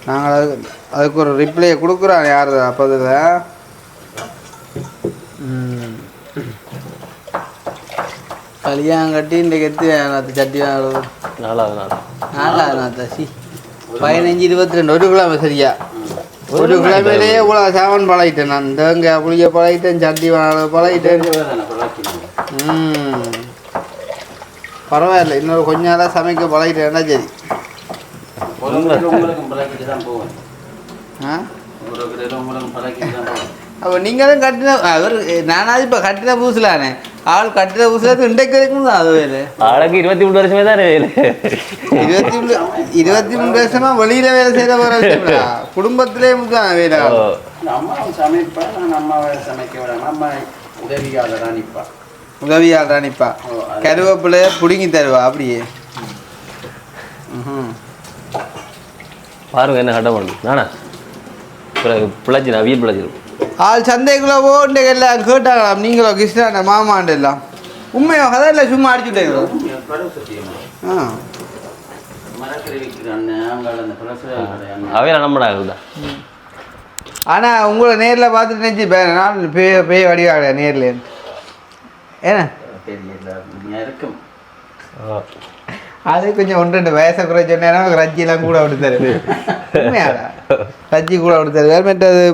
Speaker 1: நாங்கள் அதுக்கு ஒரு ரிப்ளையை கொடுக்குறோம். யார் அப்போ அதில் கல்யாணம் கட்டி இன்றைக்கு எத்து சட்டி வாங்குறது 4வது நாள் சி 15 22 ஒரு கிழமை சரியா. ஒரு கிழமையிலேயே இவ்வளோ சாமான் பழகிட்டேன். நான் தேங்காய் புளிய பழகிட்டேன், சட்டி வாங்க பழகிட்டேன். பரவாயில்ல, இன்னொரு கொஞ்ச நாளாக சமைக்க பழகிட்டேன்னா சரி. அப்போ நீங்களும் கட்டின அவர் நானாவது இப்போ கட்டின புதுசுலானே ஆள் கட்டின புதுசுல இன்றைக்கு வரைக்கும் தான் அது வேலை.
Speaker 2: ஆளுக்கு 23 வருஷமே தான் வேலை.
Speaker 1: 23 வருஷமா வெளியில வேலை செய்யற போற விஷயம் குடும்பத்திலே தான் வேலை.
Speaker 3: அம்மா சமைப்பா, நான் அம்மாவை சமைக்க விடாம அம்மா
Speaker 1: உதவியாளர் நிற்பா. கருவேப்பிலைய பிடுங்கி தருவா அப்படியே.
Speaker 2: பாருங்க என்ன கட்ட பண்ணு நானா பிழைச்சி அவியல் பிழைச்சிருக்கும்.
Speaker 1: ஆள் சந்தைக்குள்ள போட்டு எல்லாம் கேட்டாங்களாம், நீங்களும் கிருஷ்ணா மாமாண்டு எல்லாம் உண்மையோ கதை இல்லை சும்மா அடிச்சுட்டேங்களோ?
Speaker 2: அவையில நம்படாங்க.
Speaker 1: ஆனால் உங்களை நேரில் பார்த்துட்டு நினச்சி நான் பேய் வடிவாக நேரில் ஏன்னா
Speaker 3: இருக்கும்.
Speaker 1: அது கொஞ்சம் 1-2 வயசை குறை சொன்னா ரஜ்ஜிலாம் கூட கொடுத்தாரு. உண்மையாடா ரஜ்ஜி கூட கொடுத்தாரு. மற்றது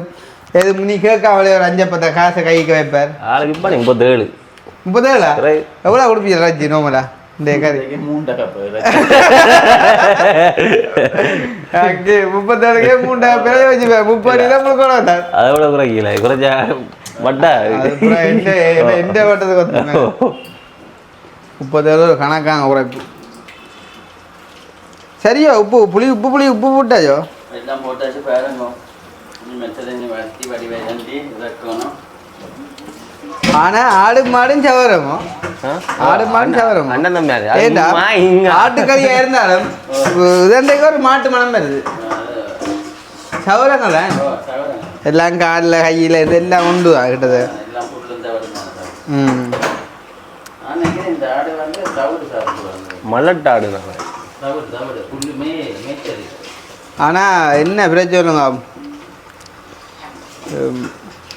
Speaker 1: எது நீ கேட்காமலே ஒரு 5-10 காசை கைக்கு வைப்பார்.
Speaker 2: ஆளுக்கு இப்போ 37.
Speaker 1: 37 எவ்வளோ கொடுப்பீங்க ரஜ்ஜி நோமலா? இந்த கறி
Speaker 3: 3 கப்
Speaker 1: 37க்கே 3 பேரை வச்சுப்பேன். 30 தான் கொடுக்கணும்.
Speaker 2: அதை விட குறைக்கல குறைச்சா வட்டா
Speaker 1: எந்த வட்டத்துக்கு வந்து 37 கணக்காங்க உரைப்பு. சரியா உப்பு போட்டாச்சோ?
Speaker 3: எல்லாம் போட்டாச்சு. பாருங்க மெச்சதண்ணி வட்டி வடிவை தண்டி இறக்கணும்.
Speaker 1: ஆனா ஆடு மாடும் சவரமோ ஆடு மாடும் சவரமோ
Speaker 2: அண்ணன் தம்பி
Speaker 1: ஏண்டா ஆட்டுக்கறியா இருந்தாலும் இதண்டைக்கு ஒரு மாட்டு மனம் வருது. சவரங்கள எல்லாம் காலில் கையில் இதெல்லாம் உண்டு ஆகிட்டது.
Speaker 2: மலட்டாடு
Speaker 1: ஆனால் என்ன பிரச்சனைங்க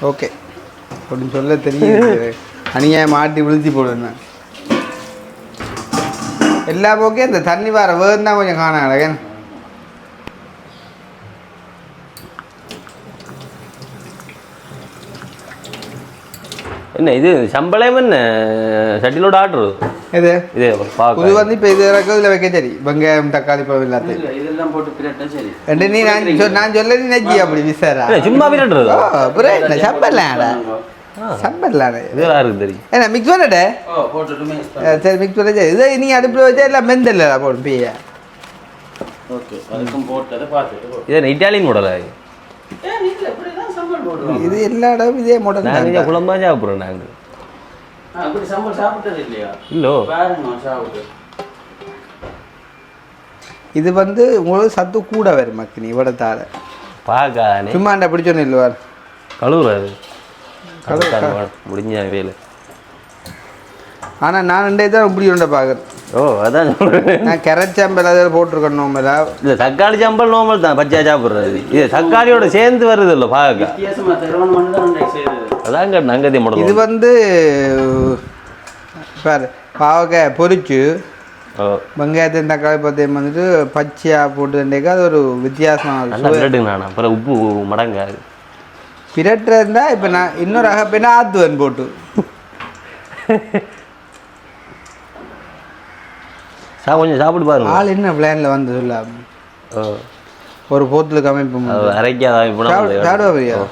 Speaker 1: ஓகே அப்படின்னு சொல்ல தெரியுது. அணியாக மாட்டி விழுத்தி போடுவேன் எல்லா போக்கே இந்த தண்ணி வர வேறு தான் கொஞ்சம் காண அழகன்.
Speaker 2: என்ன இது சம்பளம் என்ன சட்டிலோட ஆர்டர்
Speaker 1: இது
Speaker 2: இது
Speaker 1: இது வந்து இப்போ இது இதில் வைக்க சரி வெங்காயம் தக்காளி பழம் எல்லாத்தையும்
Speaker 3: இதெல்லாம் போட்டு பிரட்ட சரி.
Speaker 1: நீ நான் சொல்ல நீ நெஜ்ஜி அப்படி விசாரா
Speaker 2: சும்மா பிரட்டுறது
Speaker 1: அப்புறம் சம்பளம்டா சம்பளம்
Speaker 2: இது யாருக்கு தெரியும்?
Speaker 1: ஏன்னா மிக்ஸ் பண்ணட்டே சரி மிக்ஸ் பண்ண சரி. இதை நீ அடுப்பில் வச்சா எல்லாம் மெந்தல்ல போடும் பீய.
Speaker 3: ஓகே அதுக்கும் போட்டதை பார்த்துட்டு
Speaker 2: இது இட்டாலியன் மாடலா?
Speaker 1: இது எல்லா இடமும் இதே மாடல்.
Speaker 2: நாங்கள் குழம்பா சாப்பிட்றோம். நாங்கள்
Speaker 3: அப்படி சம்பளம் சாப்பிட்டது இல்லையா?
Speaker 2: இல்லோ
Speaker 3: பாருங்க சாப்பிட்டு.
Speaker 1: இது வந்து உங்களுக்கு சத்து கூட வரும் மக்கள் இவ்வளத்தால
Speaker 2: பார்க்க
Speaker 1: சும்மாண்டா பிடிச்சோன்னு இல்லைவார்
Speaker 2: கழுவுறாரு முடிஞ்ச வேலை.
Speaker 1: ஆனால் நான் ரெண்டே தான் இப்படி ஒன்றை பார்க்குறேன்.
Speaker 2: ஓ அதான்
Speaker 1: நான் கேரட் சாம்பல் அதில் போட்டிருக்கேன். நோம்பல
Speaker 2: இல்லை தக்காளி சாம்பல் நோம்பல் தான் பச்சையா சாப்பிட்றது. இது தக்காளியோட சேர்ந்து வருது இல்லை பார்க்க அதாங்க நங்கதி மாடல்.
Speaker 1: இது வந்து பாரு பாவக்காய் பொரிச்சு வெங்காயத்தையும் தக்காளி பத்தையும் வந்துட்டு பச்சையாக போட்டுட்டேக்கா அது ஒரு வித்தியாசமாக
Speaker 2: நான் அப்புறம் உப்பு மடங்காது
Speaker 1: பிரட்டு இருந்தால் இப்போ நான் இன்னொரு அகப்பேனா ஆத்துவன் போட்டு
Speaker 2: கொஞ்சம் சாப்பிட்டு பாருங்க.
Speaker 1: ஆள் என்ன பிளானில் வந்து சொல்ல ஒரு போத்தில் அமைப்பு
Speaker 2: அரைக்காத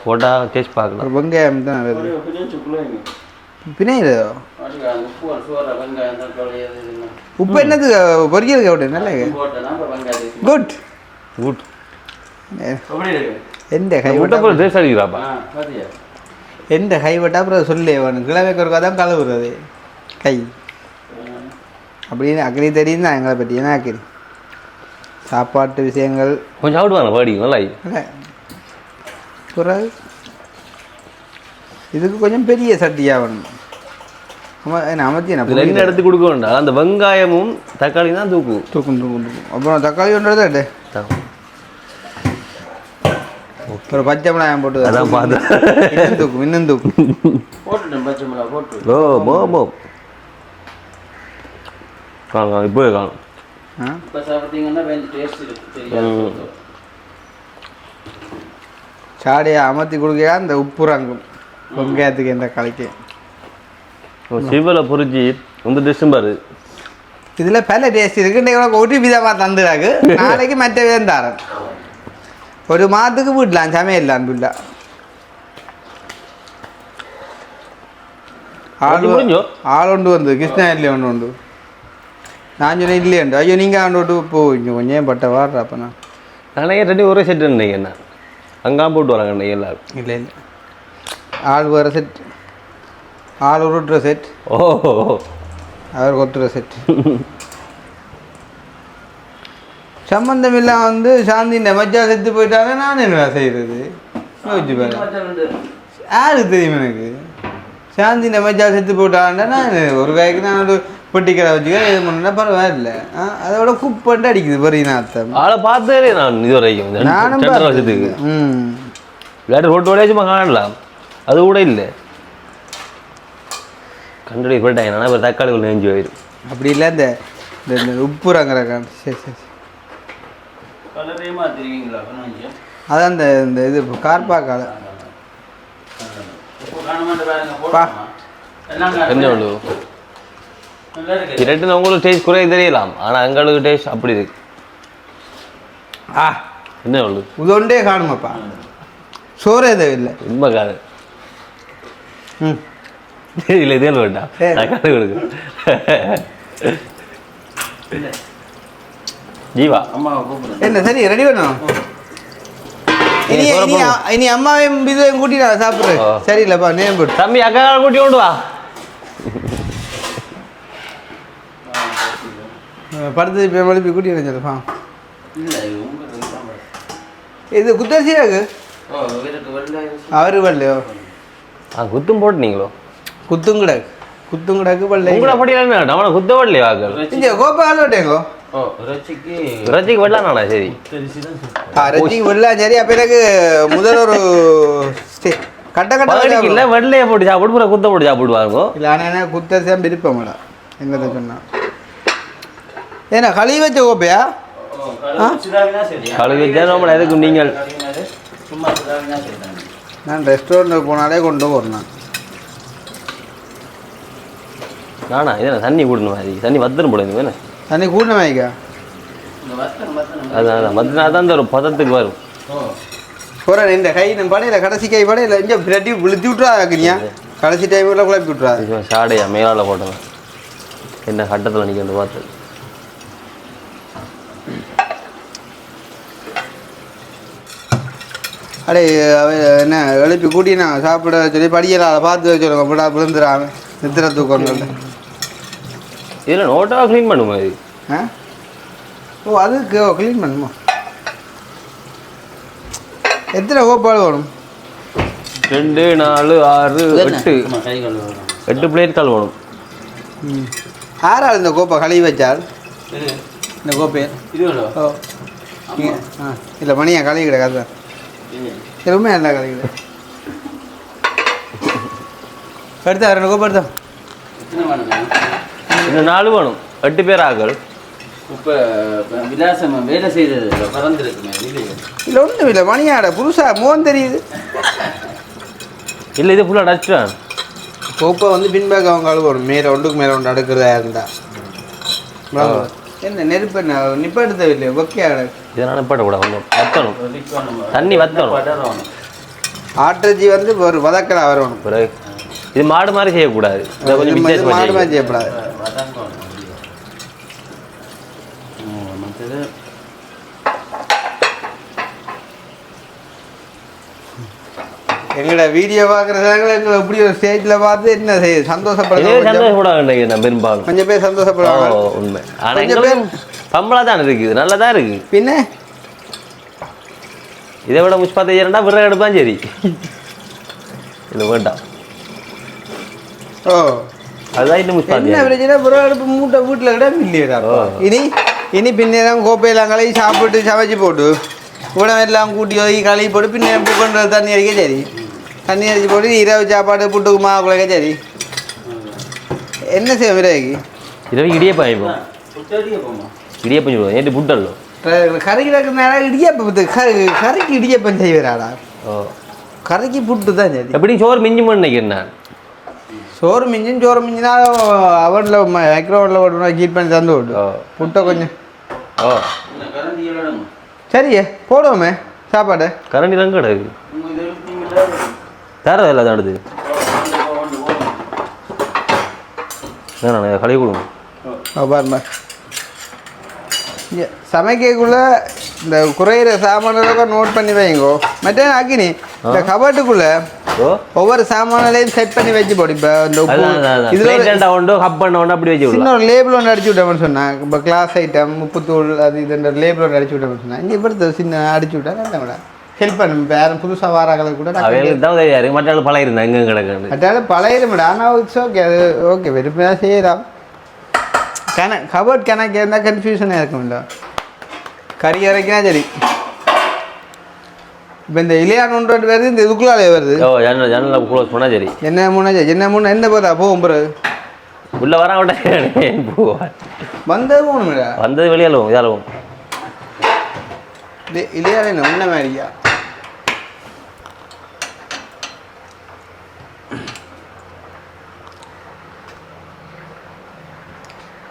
Speaker 2: போட்டால் டேஸ்ட் பார்க்கலாம்.
Speaker 1: ஒரு வெங்காயம் தான் பின்ன இது
Speaker 3: அதுக்கு அந்த உப்பு சோறு வெங்காயம் தக்காளி அது இதுன்னு
Speaker 1: உப்பு என்னது பொரியல் கவுடு நல்லா
Speaker 3: போட்டேன்னா அப்புறம் வெங்காயம்
Speaker 1: குட்
Speaker 2: குட்
Speaker 3: எப்படி இருக்கு
Speaker 1: எந்த கை
Speaker 2: முட்டை போல டேஸ்ட் அடிக்கிறாப்பா
Speaker 3: பாத்தியா
Speaker 1: எந்த கை விட்டா அப்புறம் சொல்லு அவனு கிழமைக்கு ஒரு தான் கழுவுறது கை அப்படின்னு அக்கறை தெரியும் தான் எங்களை பற்றி என்ன அக்கறை சாப்பாட்டு விஷயங்கள்
Speaker 2: கொஞ்சம் சாப்பிடுவாங்க பாடி நல்லா
Speaker 1: பிறகு இதுக்கு கொஞ்சம் பெரிய சட்டியாக வேணும் அமைச்சி
Speaker 2: இதில் என்ன எடுத்து கொடுக்க வேண்டாம் அந்த வெங்காயமும் தக்காளி தான் தூக்கும்
Speaker 1: தூக்கும் அப்புறம் தக்காளி ஒன்றது ஒரு பச்சை மிளகாயம் போட்டு
Speaker 2: அதான் பார்த்தேன்
Speaker 1: இன்னும் தூக்கும்
Speaker 3: போட்டுட்டேன் பச்சை மிளகா போட்டு
Speaker 2: ஓ காணும் இப்போ காணும்
Speaker 3: இப்போ சாப்பிட்டீங்கன்னா டேஸ்ட் இருக்கு தெரியாது
Speaker 1: சாடியை அமர்த்தி கொடுக்க அந்த உப்பு ரங்கும் வெங்காயத்துக்கு எந்த கலைக்கு
Speaker 2: சிவலை பொறிச்சி ரொம்ப டிஸ்டம்பாரு
Speaker 1: இதில் பல டேஸ்ட் இருக்கு ஒரு விதமாக தந்துடாக்கு நாளைக்கு மற்ற விதம் தரேன் ஒரு மாதத்துக்கு விடலாம் சமையலாம் பிள்ளை ஆள் ஒன்று வந்து கிருஷ்ணகிரியில் ஒன்று உண்டு நான் சொன்னேன் இல்லையண்டு ஐயோ நீங்கள் ஆண்டு விட்டு போய் கொஞ்சம் பட்ட வாடுற அப்போ
Speaker 2: நானே ரெண்டு ஒரே செட்டு நினைக்கிறேன் என்ன அங்கே போட்டு வராங்க அன்றைக்கி எல்லாரும்
Speaker 1: இல்லை ஆள் வேறு செட் ஆள் உருட்டுற செட்
Speaker 2: ஓ
Speaker 1: அவர் கொத்துற செட் சம்பந்தம் இல்லாம வந்து சாந்தி மஜ்ஜா செத்து போயிட்டாங்க நான் என்ன செய்யறது யோசிச்சு பாரு யாருக்கு தெரியும் எனக்கு சாந்தி மஜ்ஜா செத்து போயிட்டாங்கன்னா நான் ஒரு காய்க்கு நான் ஒரு பொட்டிக்கரை வச்சுக்க இது பண்ணா பரவாயில்ல அதோட குக் பண்ணிட்டு அடிக்குது பெரிய அர்த்தம்
Speaker 2: ஆளை பார்த்தே நான் இது வரைக்கும்
Speaker 1: நானும்
Speaker 2: வருஷத்துக்கு விளையாட்டு ரோட்டு வழியா சும்மா காணலாம் அது கூட இல்லை கண்டுடைய போயிட்டாங்க ஆனால் இப்போ தக்காளி உள்ள நெஞ்சு போயிடும்
Speaker 1: அப்படி இல்லை இந்த இந்த உப்பு ரங்குறாங்க சரி சரி
Speaker 3: கலரே மாற்றிருக்கீங்களா
Speaker 1: அதான் இந்த இந்த இது கார்பாக்கால
Speaker 2: கொஞ்சம் இரண்டு உங்களுக்கு டேஸ்ட் குறைய தெரியலாம் ஆனால் எங்களுக்கு டேஸ்ட் அப்படி இருக்கு என்ன உள்ளு
Speaker 1: உதொண்டே காணுமாப்பா சோறே தேவையில்லை
Speaker 2: உண்மை காது இல்லை இதே வேண்டாம் தக்காளி கொடுக்கு ஜீவா
Speaker 3: அம்மாவை கூப்பிடுறேன்
Speaker 1: என்ன சரி ரெடி பண்ணும் இனி இனி இனி அம்மாவையும் இதுவையும் கூட்டிட்டு சாப்பிட்றேன் சரியில்லப்பா நேம் போட்டு
Speaker 2: தம்பி அக்கா கூட்டி கொண்டு வா
Speaker 1: படுத்து இப்போ மழுப்பி கூட்டி வச்சிருப்பா
Speaker 3: இல்லை உங்களுக்கு
Speaker 1: இது குத்தரிசியாக்கு அவரு வரலையோ
Speaker 2: குத்தும் போட்டு நீங்களோ
Speaker 1: குத்துங்கடாக்கு வரல
Speaker 2: உங்களோட படியல அவனை குத்த வரலையா
Speaker 1: இங்கே கோப்பா ஆளோட்டேங்கோ
Speaker 2: ரச்சிக்கு வரலாம்ண்ணா சரி
Speaker 1: ரச்சிக்கு வரலாம் சரி அப்போ எனக்கு முதல் ஒரு கட்ட கட்ட
Speaker 2: இல்லை வெள்ளையை போட்டு சாப்பிட்டு பூரா குத்த போட்டு சாப்பிடுவாங்க
Speaker 1: இல்லை ஆனால் என்ன குத்தரிசியாக விருப்பம் மேடம் எங்கே சொன்னா ஏன்னா கழுவி வச்ச கோப்பையா
Speaker 2: கழுவி வச்சா நம்மள எதுக்கு நீங்கள்
Speaker 1: நான் ரெஸ்டாரண்ட்டுக்கு போனாலே கொண்டு போகிறேன்
Speaker 2: நானா இதை தண்ணி கூடணும் மாதிரி தண்ணி வத்தணும் போட வேணும்
Speaker 1: தண்ணி கூடணும் வாய்க்கா
Speaker 2: அதான் வத்தினா தான் இந்த ஒரு பதத்துக்கு வரும்
Speaker 1: போகிறேன் இந்த கை நம்ம படையில் கடைசி கை படையில் இங்கே பிரட்டி விழுத்தி விட்றாக்கிறியா கடைசி டைமில் குழப்பி விட்றாரு
Speaker 2: சாடையா மேலால் போட்டேன் என்ன கட்டத்தில் நிற்கிறது பார்த்து
Speaker 1: அடே என்ன எழுப்பி கூட்டி நான் சாப்பிட சொல்லி படியலாம் பார்த்து வச்சுருக்கோம் போடா விழுந்துடாம நித்திர தூக்கங்கள்
Speaker 2: இதில் நோட்டாக க்ளீன் பண்ணுமா இது
Speaker 1: ஓ அதுக்கு க்ளீன் பண்ணுமா எத்தனை கோப்பாடு வேணும்
Speaker 2: 2 4 6 8 பிளேட் கால் வேணும்
Speaker 1: ஆறாள் இந்த கோப்பை கழுவி வச்சால் இந்த கோப்பையை ஓ இல்லை மணியா கழுவி கிடையாது தான் எதுவுமே நல்லா கழுவி எடுத்தா 2 கோப்பை எடுத்தா
Speaker 2: இன்னும் 4 வேணும் 8 பேர் ஆகல்
Speaker 3: இப்போ விலாசம் வேலை செய்தது பறந்துருக்குமே
Speaker 1: இல்லை ஒன்றும் இல்லை மணியாட புதுசாக மோகம் தெரியுது
Speaker 2: இல்லை இது ஃபுல்லாக டச்சுவேன்
Speaker 1: கோப்பை வந்து பின்பேக் அவங்க அழுவணும் மேலே ஒன்றுக்கு மேலே ஒன்று அடுக்கிறதா இருந்தா என்ன நெருப்பு என்ன நிப்பாட்டு தேவையில்லையே ஓகே
Speaker 2: இதனால் நிப்பாட்டக்கூடாது கொஞ்சம் வத்தணும் தண்ணி வத்தணும்
Speaker 1: ஆட்டர்ஜி வந்து ஒரு வதக்கடா வரணும்
Speaker 2: பிறகு இது மாடு மாதிரி செய்யக்கூடாது. இதை கொஞ்சம் வித்தியாசமா
Speaker 1: மாடு மாதிரி செய்யக்கூடாது.
Speaker 3: மற்றது
Speaker 1: எங்களோட வீடியோ பார்க்குறதாங்க எங்களை எப்படி ஒரு ஸ்டேஜில் பார்த்து என்ன செய்ய
Speaker 2: சந்தோஷப்படாது பெரும்பாலும்
Speaker 1: கொஞ்சம் பேர் சந்தோஷப்படுவாங்க.
Speaker 2: உண்மை. ஆனால் எங்களுக்கு பம்பளா தான் இருக்குது, நல்லா தான் இருக்குது.
Speaker 1: பின்ன
Speaker 2: இதை விட முஸ்பாத்தையா விறகு எடுப்பான் சரி. இது வேண்டாம்.
Speaker 1: ஓ
Speaker 2: அதுதான் இன்னும் முஸ்பாத்தி.
Speaker 1: என்ன பிரச்சனை? விறகு அடுப்பு மூட்டை வீட்டில் கிட்ட இல்லையா? இனி பின்னேதான் கோப்பையெல்லாம் கழுவி சாப்பிட்டு சமைச்சு போட்டு உணவெல்லாம் கூட்டி ஒதுக்கி கழுவி போட்டு பின்ன கொண்டு தண்ணி அடிக்க சரி. தண்ணி அடிச்சு போட்டு இரவு சாப்பாடு புட்டுக்கு மாவு குழைக்க சரி. என்ன செய்வோம் இரவுக்கு?
Speaker 2: இரவு இடியப்பம் ஆயிப்போம். இடியப்பம் சொல்லுவோம். நேற்று புட்டல்லோ
Speaker 1: கறிக்கு நேரம் இடியப்பம் கறிக்கு இடியப்பம் செய்வாராடா.
Speaker 2: ஓ
Speaker 1: கறிக்கு புட்டு தான் சரி.
Speaker 2: எப்படி சோறு மிஞ்சும் நினைக்கிறேன் நான்.
Speaker 1: சோறு மிஞ்சினா அவனில் மைக்ரோவனில் ஓட்டுனா ஹீட் பண்ணி தந்து விட்டு புட்டை கொஞ்சம்.
Speaker 2: ஓ
Speaker 1: சரியே போடுவோமே சாப்பாடு.
Speaker 2: கரண்டி தான் கிடக்கு தர இல்லை தடுது கழுவி கொடுங்க.
Speaker 1: பாருமா சமைக்கக்குள்ள இந்த குறையிற சாமானெல்லாம் நோட் பண்ணி வைங்கோ. மற்ற அக்கினி இந்த கபட்டுக்குள்ள ஒவ்வொரு சாமானையும் செட் பண்ணி வச்சு போடு. இப்போ இந்த சின்ன ஒரு லேபிள் ஒன்று அடிச்சு விட்டோம்னு சொன்னேன். இப்போ கிளாஸ் ஐட்டம் உப்புத்தூள் அது இது லேபிள் ஒன்று அடிச்சு விட்டோம்னு சொன்னேன். இங்கே இப்போ சின்ன அடிச்சு விட்டா நல்லா ஹெல்ப் பண்ணும். இப்போ யாரும் புதுசாக வாராக்களுக்கு கூட
Speaker 2: மற்றாலும் பழையிருந்தேன் எங்கே கிடக்கு
Speaker 1: மற்றாலும் பழையிடும். ஆனால் இட்ஸ் ஓகே, அது ஓகே விரும்பினா செய்யலாம். கபோர்ட் கணக்கு இருந்தால் கன்ஃபியூஷனாக இருக்கும்ல. கறி இறக்கினா சரி. இப்போ இந்த இளையானு வருது, இந்த இதுக்குள்ளாலே வருது.
Speaker 2: ஜன்னல் க்ளோஸ் பண்ணால் சரி.
Speaker 1: என்ன மூணு எந்த போதா போகும் பிறகு
Speaker 2: உள்ள வர
Speaker 1: வந்தது போகணும்டா.
Speaker 2: வந்தது வெளியாலும் இதாலும்
Speaker 1: இளையால என்ன உன்ன மாதிரியா?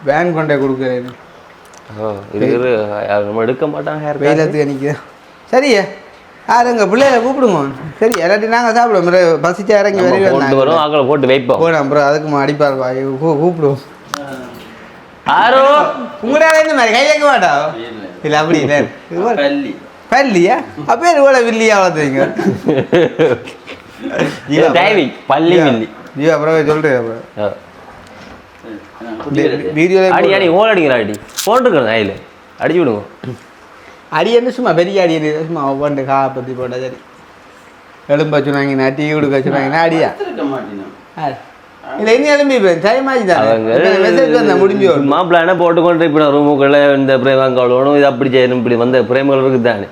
Speaker 1: வேன் கொண்டே கொடுக்குறேன்.
Speaker 2: நம்ம எடுக்க மாட்டாங்க
Speaker 1: வெயிலத்துக்கு நிற்கிறேன். சரியா யாருங்க பிள்ளைகளை கூப்பிடுங்க. சரி எல்லாத்தையும் நாங்கள் சாப்பிடுவோம். பசிச்சா இறங்கி
Speaker 2: வரும் ஆக்களை போட்டு வைப்போம்.
Speaker 1: போனோம் அப்புறம் அதுக்கு அடிப்பார் கூப்பிடுவோம்.
Speaker 2: யாரோ
Speaker 1: உங்களால இந்த மாதிரி கையக்க மாட்டா இல்லை அப்படி இல்லை பள்ளியா அப்போ இவ்வளோ வில்லியா வளர்த்துறீங்க.
Speaker 2: பள்ளி மில்லி
Speaker 1: ஜீவா அப்புறம் சொல்கிறேன். அப்புறம் வீடியோ
Speaker 2: அடி ஓல் அடிக்கிறாடி போட்டுருக்கேன் கையில் அடிச்சு விடுங்க.
Speaker 1: அடி என்ன சும்மா பெரிய அடி சும்மா ஒவ்வொன்று காப்பத்தி போட்டால் சரி. எலும்பு வச்சுனாங்கன்னா டீ கொடுக்க வச்சுனாங்கன்னா அடியா இல்லை என்ன எலும்பி டைம் ஆகி தான் முடிஞ்சு
Speaker 2: மாப்பிள்ளை போட்டுக்கொண்டு இப்போ ரூமுக்குள்ள இந்த பிரேமங்கள் வேணும் இது அப்படி செய்யணும் இப்படி வந்த பிரேமங்கள் இருக்குது தானே.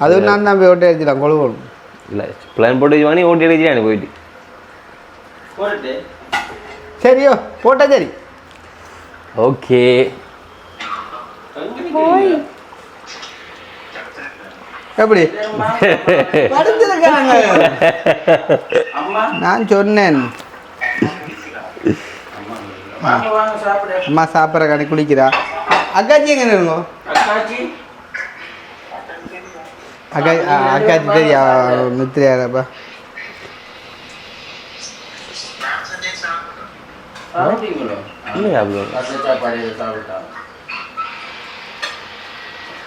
Speaker 1: அது நான் தான் போய் ஓட்டி அடிச்சிடலாம் கொழுவோம்
Speaker 2: இல்லை பிளான் போட்டு வாங்கி ஓட்டி அடிச்சிடானே போயிட்டு
Speaker 1: சரியோ போட்டா சரி.
Speaker 2: ஓகே
Speaker 1: எப்படி படுத்திருக்காங்க? நான் சொன்னேன் அம்மா சாப்பிட்ற கடை குளிக்கிறா. அக்காச்சி எங்க இருங்கோ? அக்காச்சி தெரியா மித்திரியாரப்பா.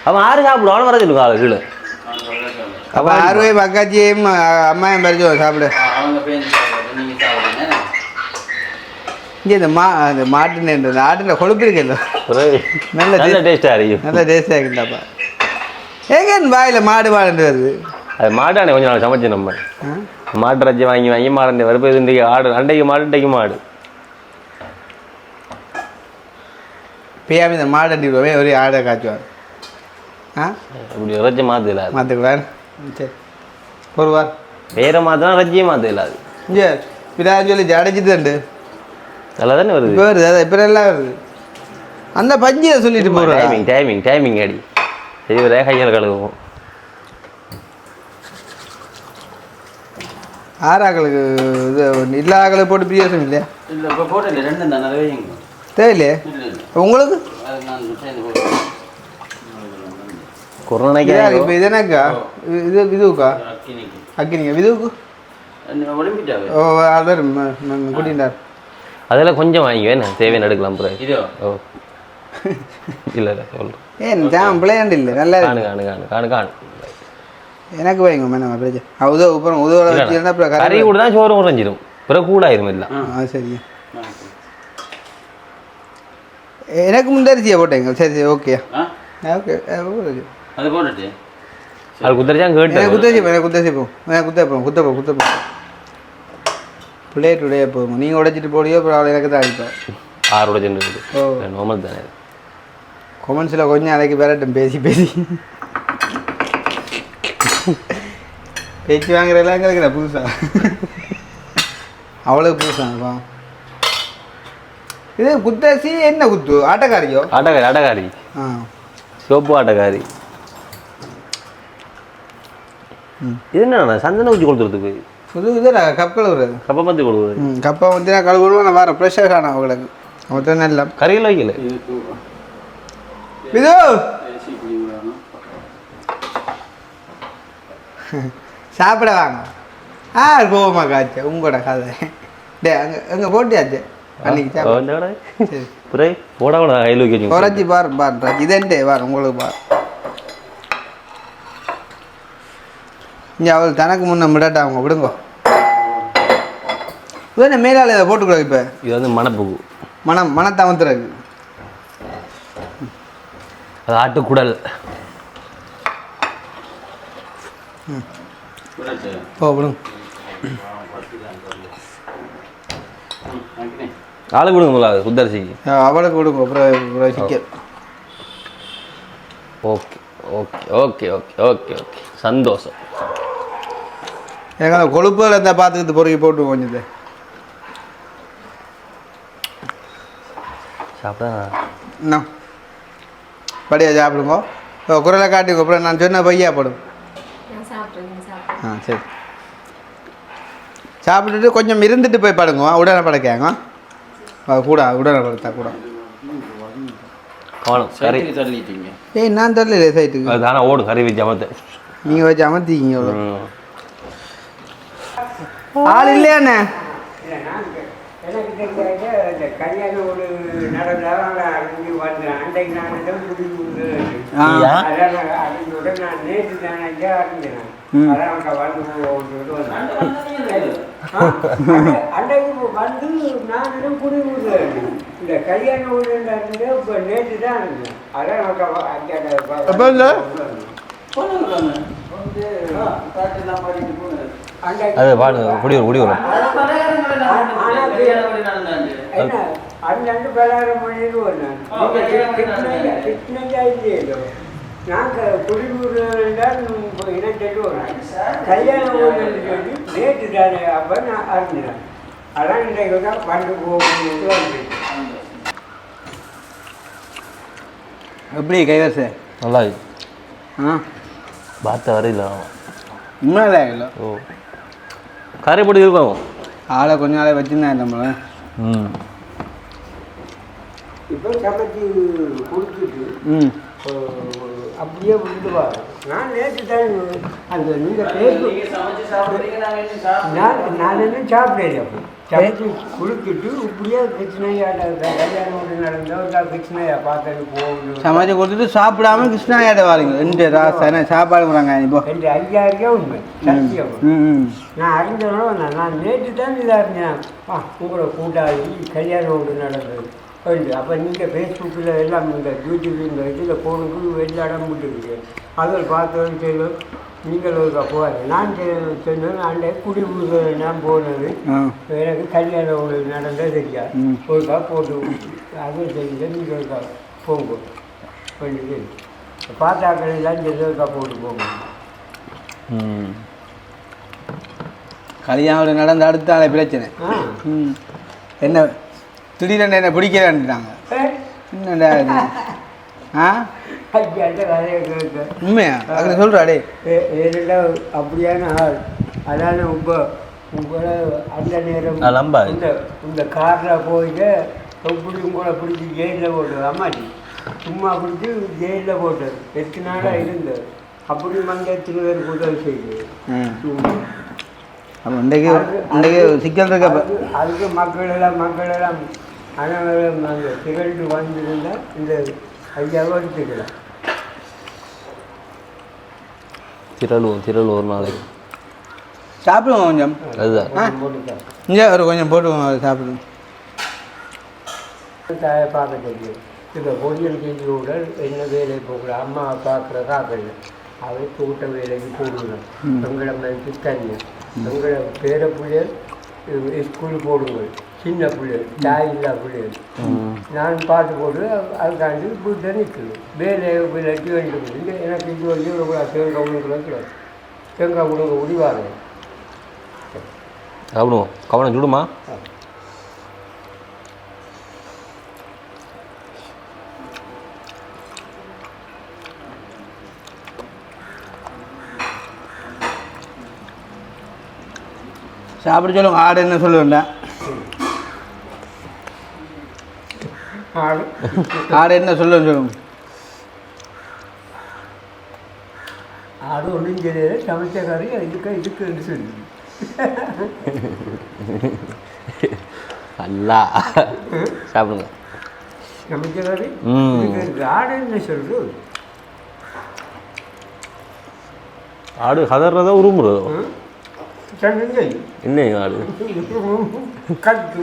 Speaker 2: அவன் ஆறு சாப்பிடுவான் வர சொல்லுங்க ஆளு கீழே.
Speaker 1: அப்போ ஆறுவையும் அக்காச்சியையும் அம்மாயும் பறிச்சோ சாப்பிடு. இங்கே இந்த அந்த மாட்டுன்னு இந்த ஆட்டில் கொழுப்பு இருக்குல்ல நல்ல
Speaker 2: டேஸ்டாக இருக்கும்.
Speaker 1: நல்ல டேஸ்டாக இருக்குண்டாப்பா. ஏங்க வாயில் மாடு வருது.
Speaker 2: அது மாட்டானே கொஞ்சம் நாள் சமைச்சு நம்ம மாட்டு ரஜ்ஜை வாங்கி வாங்கி மாடு வரப்போ இன்றைக்கு ஆடு அண்டைக்கு மாடு இன்றைக்கு மாடு
Speaker 1: பேயாம இந்த மாடு அண்டிடுவோமே ஒரே ஆடை காய்ச்சுவார்.
Speaker 2: அப்படி ரஜ்ஜை மாற்றல
Speaker 1: மாற்றக்கூடாது. சரி ஒரு வார்
Speaker 2: வேற மாத்திரம் ரஜ்ஜியே மாற்ற இல்லாது.
Speaker 1: இங்கே பின்னாடி சொல்லி அடைச்சிட்டு தண்டு
Speaker 2: நல்லா தானே வருது
Speaker 1: வருது. அதான் இப்போ எல்லாம் வருது. அந்த பஞ்சியை சொல்லிட்டு போகிறோம்.
Speaker 2: டைமிங் அடி செய்வதே கையால் கழுவுவோம்.
Speaker 1: ஆறாக்களுக்கு இது எல்லா ஆக்களுக்கு போட்டு பிரியோசம் இல்லையா?
Speaker 3: இல்லை இப்போ போட்டு ரெண்டு தான் நிறைய
Speaker 1: தேவையில்லையே உங்களுக்கு
Speaker 2: கொரோனாக்கு
Speaker 1: இப்போ இது என்னக்கா இது விதுவுக்கா அக்கினிங்க விதுவுக்கு
Speaker 3: ஒலிம்பிட்டாவே
Speaker 1: ஓ அவர் கூட்டிட்டார்.
Speaker 2: அதெல்லாம் கொஞ்சம் வாங்கி வேணும் தேவையான எடுக்கலாம் பிறகு.
Speaker 3: இதோ
Speaker 2: ஓ இல்லை இல்லை சொல்கிறேன்.
Speaker 1: ஏன் ஜாம் பிள்ளையாண்டு இல்லை நல்லா
Speaker 2: காணு காணு காணு காணு காணு
Speaker 1: எனக்கு வைங்க மேடம் பிரச்சனை உதவ அப்புறம் உதவ வச்சுருந்தா அப்புறம்
Speaker 2: கறி கூட தான் சோறு உறைஞ்சிடும் பிறகு கூடாயிரும் இல்லை.
Speaker 1: சரி எனக்கு முந்தரிசியை போட்டேங்க. சரி சரி ஓகே ஓகே
Speaker 3: அது போட்டுட்டு
Speaker 2: அது குத்தரிச்சா கேட்டு
Speaker 1: எனக்கு குத்தரிசி எனக்கு குத்தரிசி போகும் எனக்கு குத்தப்போ பிள்ளைய டுடே போகும். நீங்கள் உடைச்சிட்டு போடியோ அப்புறம் அவளை எனக்கு தான் அடிப்பேன்.
Speaker 2: 6 உடைச்சுட்டு ஓ நார்மல் தானே.
Speaker 1: கொமெண்ட்ஸில் கொஞ்சம் அலைக்கு பேரட்டும் பேசி பேச்சு வாங்குறதெல்லாம் கிடைக்கிற புதுசாக அவ்வளோ புதுசாக இது குத்தரிசி என்ன குத்து ஆட்டக்காரியோ
Speaker 2: ஆட்டக்காரி சோப்பு ஆட்டக்காரி. இது என்ன சந்தன ஊற்றி கொடுத்துறதுக்கு
Speaker 1: புது இது கப் கழுவுறது
Speaker 2: கப்பை மத்தி கொடுக்குறது.
Speaker 1: கப்பை வந்து நான் கழுவுடுவோம். நான் வரேன் ப்ரெஷர் காணும் அவங்களுக்கு மொத்தம் நல்லா
Speaker 2: கறியில் வைக்கல
Speaker 1: இது சாப்பிட வாங்க. கோவமா காய்ச்ச உங்களோட கதை டே அங்கே போட்டியாச்சு அன்னைக்கு சரி குறைச்சி பாரு இதே வார் உங்களுக்கு பார். இங்கே அவள் தனக்கு முன்ன விடட்டா அவங்க விடுங்க. இதுதானே மேலால் இதை போட்டுக்கூடாது. இப்போ
Speaker 2: இது வந்து மணப்புக்கு
Speaker 1: மனத்தை அமர்த்துறதுக்கு
Speaker 2: அது ஆட்டுக்குடல்.
Speaker 1: ஓ விடுங்க
Speaker 2: ஆளு கொடுங்க குத்தரிசிக்கு
Speaker 1: அவளுக்கு விடுங்க அப்புறம் chicken.
Speaker 2: Okay okay okay okay okay okay சந்தோஷம்.
Speaker 1: ஏங்க அந்த கொழுப்புகள் இருந்தால் பார்த்துக்கிட்டு பொறுக்கி போட்டு கொஞ்சது
Speaker 2: சாப்பிட்டா
Speaker 1: என்ன படியா சாப்பிடுங்க. குரலை காட்டுங்க அப்புறம் நான் சொன்ன பையா போடும். சரி சாப்பிட்டுட்டு கொஞ்சம் இருந்துட்டு போய் படுங்க. உடனே படைக்காங்க உடனே படுத்தா கூட
Speaker 3: தள்ளிட்டீங்க.
Speaker 1: ஏய் நான் தரல சைட்டுக்கு
Speaker 2: தானே ஓடும் கறி வச்சு அமர்த்த
Speaker 1: நீங்கள் வச்சு அமர்த்திக்கிங்க அவ்வளோ ஆள் இல்லையாண்ணே.
Speaker 5: எனக்கு தெரியாத இந்த கல்யாணம் ஒரு நடந்தாலும் அறிஞ்சு வந்தேன். அன்றைக்கு நான் தான் முடிவு அறிஞ்சுடன் நான் நேற்று தானே அறிஞ்சேன். அதான் அங்கே வந்து அன்றைக்கு வந்து நான் குடிவுது இந்த கல்யாண ஊரில் இருந்து இப்போ நேற்று தான் இருந்தேன். அதான்
Speaker 2: அது பாடுங்க குடி வரும்.
Speaker 5: அண்ணன் பலாயிரம் பண்ணிடுவோம். நாங்கள் குடிநூறு இணைச்சிடுவோம். கல்யாண ஊரில் சொல்லி நேற்று தானே அப்போ நான் அறிஞ்சினேன். அதான் இன்றைக்கு தான் வந்து போகணும்னு வந்து
Speaker 1: எப்படி கைவச
Speaker 2: நல்லா பார்த்த வரையில்
Speaker 1: உண்மையில இல்லை.
Speaker 2: ஓ கரை போட்டு இருக்கும்.
Speaker 1: ஆளை கொஞ்ச நாளை வச்சுருந்தேன் நம்மள.
Speaker 5: இப்போ சமைச்சு கொடுத்துட்டு அப்படியே விட்டுவா. நான் நேற்று தான் அந்த நீங்கள் நான் என்ன சாப்பிடல. அப்போ சமைச்சு கொடுத்துட்டு இப்படியே கிருஷ்ணாயாட்ட கல்யாணம் நடந்தால் கிருஷ்ணாயா பார்த்து போகணும்.
Speaker 1: சமைச்சு கொடுத்துட்டு சாப்பிடாம கிருஷ்ணாயாட்ட வாருங்க. ரெண்டு ராசனை சாப்பாடு போகிறாங்க. இப்போ
Speaker 5: ரெண்டு ஐயாயிரம் உண்மை சத்தியம். நான் அறிஞ்சனோ நான் நேற்று தான் இதாக அறிஞ்சேன். உங்களோட கூட்டாளி கல்யாணம் நடந்தது. அப்போ நீங்கள் ஃபேஸ்புக்கில் எல்லாம் இந்த யூடியூப் இந்த இதில் போகணுக்கு எல்லா இடம் விட்டுருக்கு. அதில் பார்த்தோன்னு செய்யணும். நீங்கள் ஒருக்கா போவார். நான் சொன்னேன் அண்டை குடிபுது நான் போனது எனக்கு கல்யாணம் நடந்தது தெரியாது. ஒருக்கா போட்டு அதுவும் தெரிஞ்சு நீங்கள் ஒருக்கா போங்க பண்ணிட்டு பார்த்தாக்கள் எல்லாம் சொல்லி ஒருக்கா போட்டு போங்க.
Speaker 1: கல்யாணம் நடந்த அடுத்த நாளை பிரச்சனை என்ன திடீரென்று என்ன பிடிக்கிறான்ட்டாங்க. என்னடா இது உண்மையா அதை சொல்கிறாடே
Speaker 5: அப்படியான ஆள். அதான இப்போ உங்களை அந்த நேரம் இந்த காரில் போயிட்டு எப்படி உங்களை பிடிச்சி ஜெயிலில் போட்டது. அம்மாச்சி சும்மா பிடிச்சி ஜெயிலில் போட்டது. 8 நாளாக இருந்தது. அப்படி மங்க எத்தனை பேருக்கு உதவி செய்யுது.
Speaker 1: அப்போ இன்றைக்கு சிக்கல் இருக்க
Speaker 5: அதுக்கு மக்கள் எல்லாம் அனைவரும் அந்த திகழ்ந்து வந்திருந்தால் இந்த ஐயாவை எடுத்துக்கலாம்.
Speaker 2: திரள் ஒரு நாளைக்கு
Speaker 1: சாப்பிடுவோம் கொஞ்சம்.
Speaker 2: அதுதான்
Speaker 5: போட்டுக்கலாம்.
Speaker 1: இங்கே ஒரு கொஞ்சம் போட்டுவோம் சாப்பிடுவோம்.
Speaker 5: தாயை பார்க்க தெரியும். இப்போ பொரியல் செஞ்சு என்ன வேலை போகல, அம்மா பார்க்குற காக்கல அதை தோட்ட வேலைக்கு போடுவேன். எங்களை மனசு தண்ணி எங்களை பேர பிள்ளைகள் ஸ்கூல் போடுங்கள், சின்ன பிள்ளைகள் தாய் இல்லா பிள்ளைகள் நான் பார்த்து போட்டு அதுக்காண்டி வீட்டை நிற்கணும். வேலை விலைக்கு வேண்டும். இங்கே எனக்கு இது வந்து தேங்காய் உணவுக்கு தேங்காய் உணவு உரிவாங்க
Speaker 2: சாப்பிடுவோம். கவனம் சுடுமா?
Speaker 1: சாப்பிட சொல்லுங்க. ஆடு என்ன சொல்லுவேன்டா? ஆடு என்ன சொல்லுன்னு சொல்லுங்க.
Speaker 5: ஆடு ஒன்றும் தெரியாது, சமைச்ச கறி இதுக்குன்னு சொல்லி
Speaker 2: நல்லா சாப்பிடுங்க.
Speaker 5: சமைச்ச கறி ஆடு என்ன சொல்றது?
Speaker 2: ஆடு கதறதோ உருமுறதோ என்ன ஆடு
Speaker 5: கட்டு